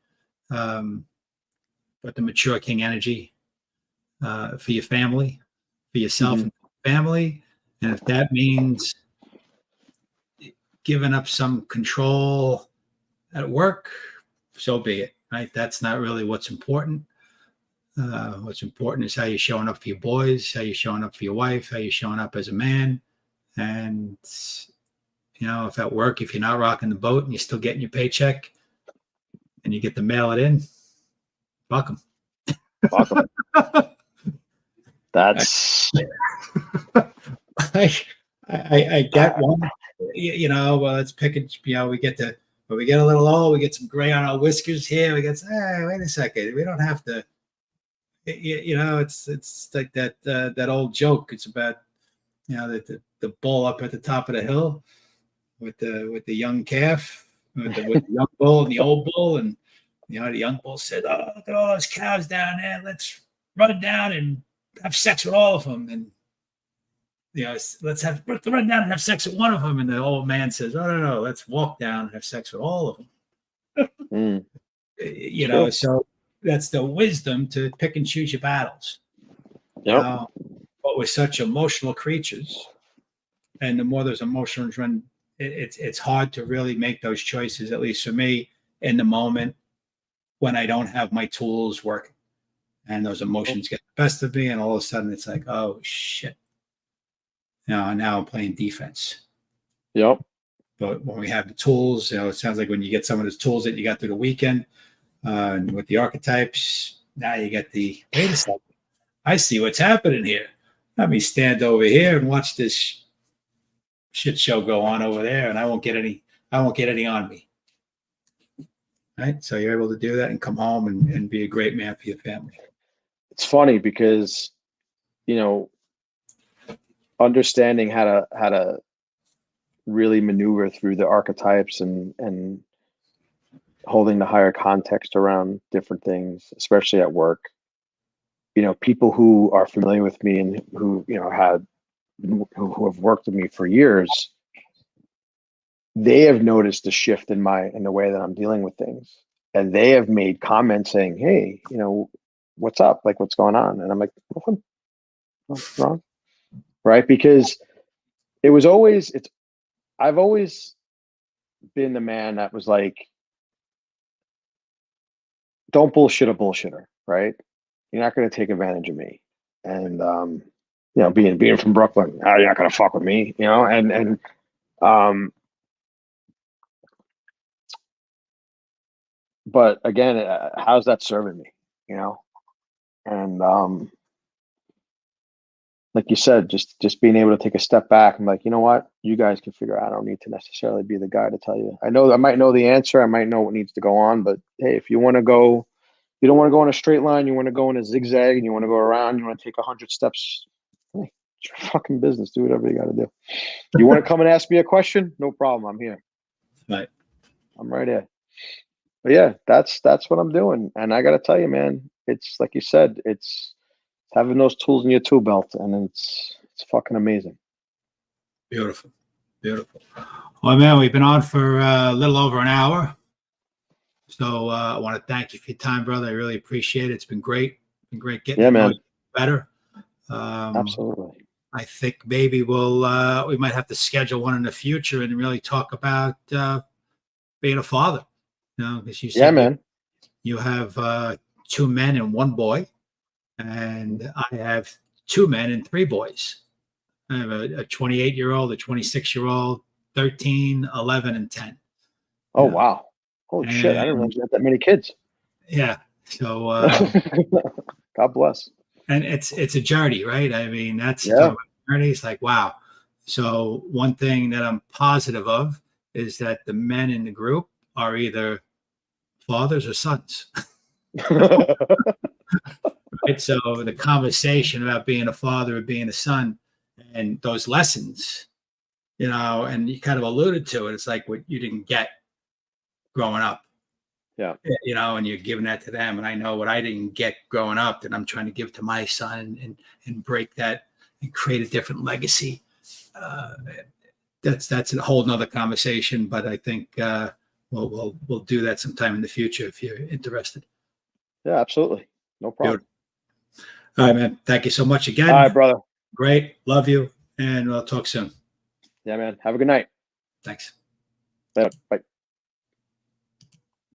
but the mature king energy for your family, for yourself and family. And if that means giving up some control at work, so be it. Right? That's not really what's important. What's important is how you're showing up for your boys, how you're showing up for your wife, how you're showing up as a man. And, you know, if at work, if you're not rocking the boat and you're still getting your paycheck and you get to mail it in, fuck them. Fuck them. That's. I get one. You know, well, it's picking, you know, we get a little old, we get some gray on our whiskers here. We get, hey, wait a second. We don't have to. You know, it's like that old joke. It's about, you know, the bull up at the top of the hill with the young calf, with the young bull and the old bull, and you know the young bull said, "Oh, look at all those cows down there. Let's run down and have sex with all of them." And you know, let's run down and have sex with one of them. And the old man says, "Oh no, let's walk down and have sex with all of them." You know, so that's the wisdom to pick and choose your battles. Yep. But we're such emotional creatures, and the more those emotions run, it's hard to really make those choices. At least for me, in the moment when I don't have my tools working, and those emotions get the best of me, and all of a sudden it's like, oh shit, you know, now I'm playing defense. Yep. But when we have the tools, you know, it sounds like when you get some of those tools that you got through the weekend, And with the archetypes, now you get the, wait a second, I see what's happening here. Let me stand over here and watch this shit show go on over there, and I won't get any on me. Right? So you're able to do that and come home and be a great man for your family. It's funny because, understanding how to really maneuver through the archetypes and holding the higher context around different things, especially at work. People who are familiar with me and who who have worked with me for years, they have noticed a shift in the way that I'm dealing with things, and they have made comments saying, "Hey, what's up? Like, what's going on?" And I'm like, "Nothing. What's wrong?" Right? Because I've always been the man that was like, don't bullshit a bullshitter, right? You're not going to take advantage of me. And, being from Brooklyn, you're not going to fuck with me, but again, how's that serving me, And, like you said, just being able to take a step back and like, you know what, you guys can figure out. I don't need to necessarily be the guy to tell you. I might know the answer. I might know what needs to go on, but hey, if you want to go, you don't want to go in a straight line, you want to go in a zigzag, and you want to go around, you want to take 100 steps, hey, it's your fucking business. Do whatever you got to do. You want to come and ask me a question? No problem. I'm here. Right. I'm right here. But yeah, that's what I'm doing. And I got to tell you, man, it's like you said, it's having those tools in your tool belt, and it's fucking amazing. Beautiful. Well, man, we've been on for a little over an hour. So I want to thank you for your time, brother. I really appreciate it. It's been great. Getting to know you better. Absolutely. I think maybe we might have to schedule one in the future and really talk about being a father. Because you said, man, you have 2 men and 1 boy, and I have 2 men and 3 boys. I have a 28-year-old, a 26-year-old, 13, 11, and 10. Oh, wow. Holy shit. I didn't realize you had that many kids. Yeah. So God bless. And it's a journey, right? I mean, that's a journey. It's like, wow. So one thing that I'm positive of is that the men in the group are either fathers or sons. Right? So the conversation about being a father or being a son and those lessons, and you kind of alluded to it. It's like what you didn't get growing up. Yeah. And you're giving that to them. And I know what I didn't get growing up that I'm trying to give to my son and break that and create a different legacy. That's a whole nother conversation, but I think we'll do that sometime in the future if you're interested. Yeah, absolutely. No problem. All right, man. Thank you so much again. All right, brother. Great. Love you. And we'll talk soon. Yeah, man. Have a good night. Thanks. Later. Bye.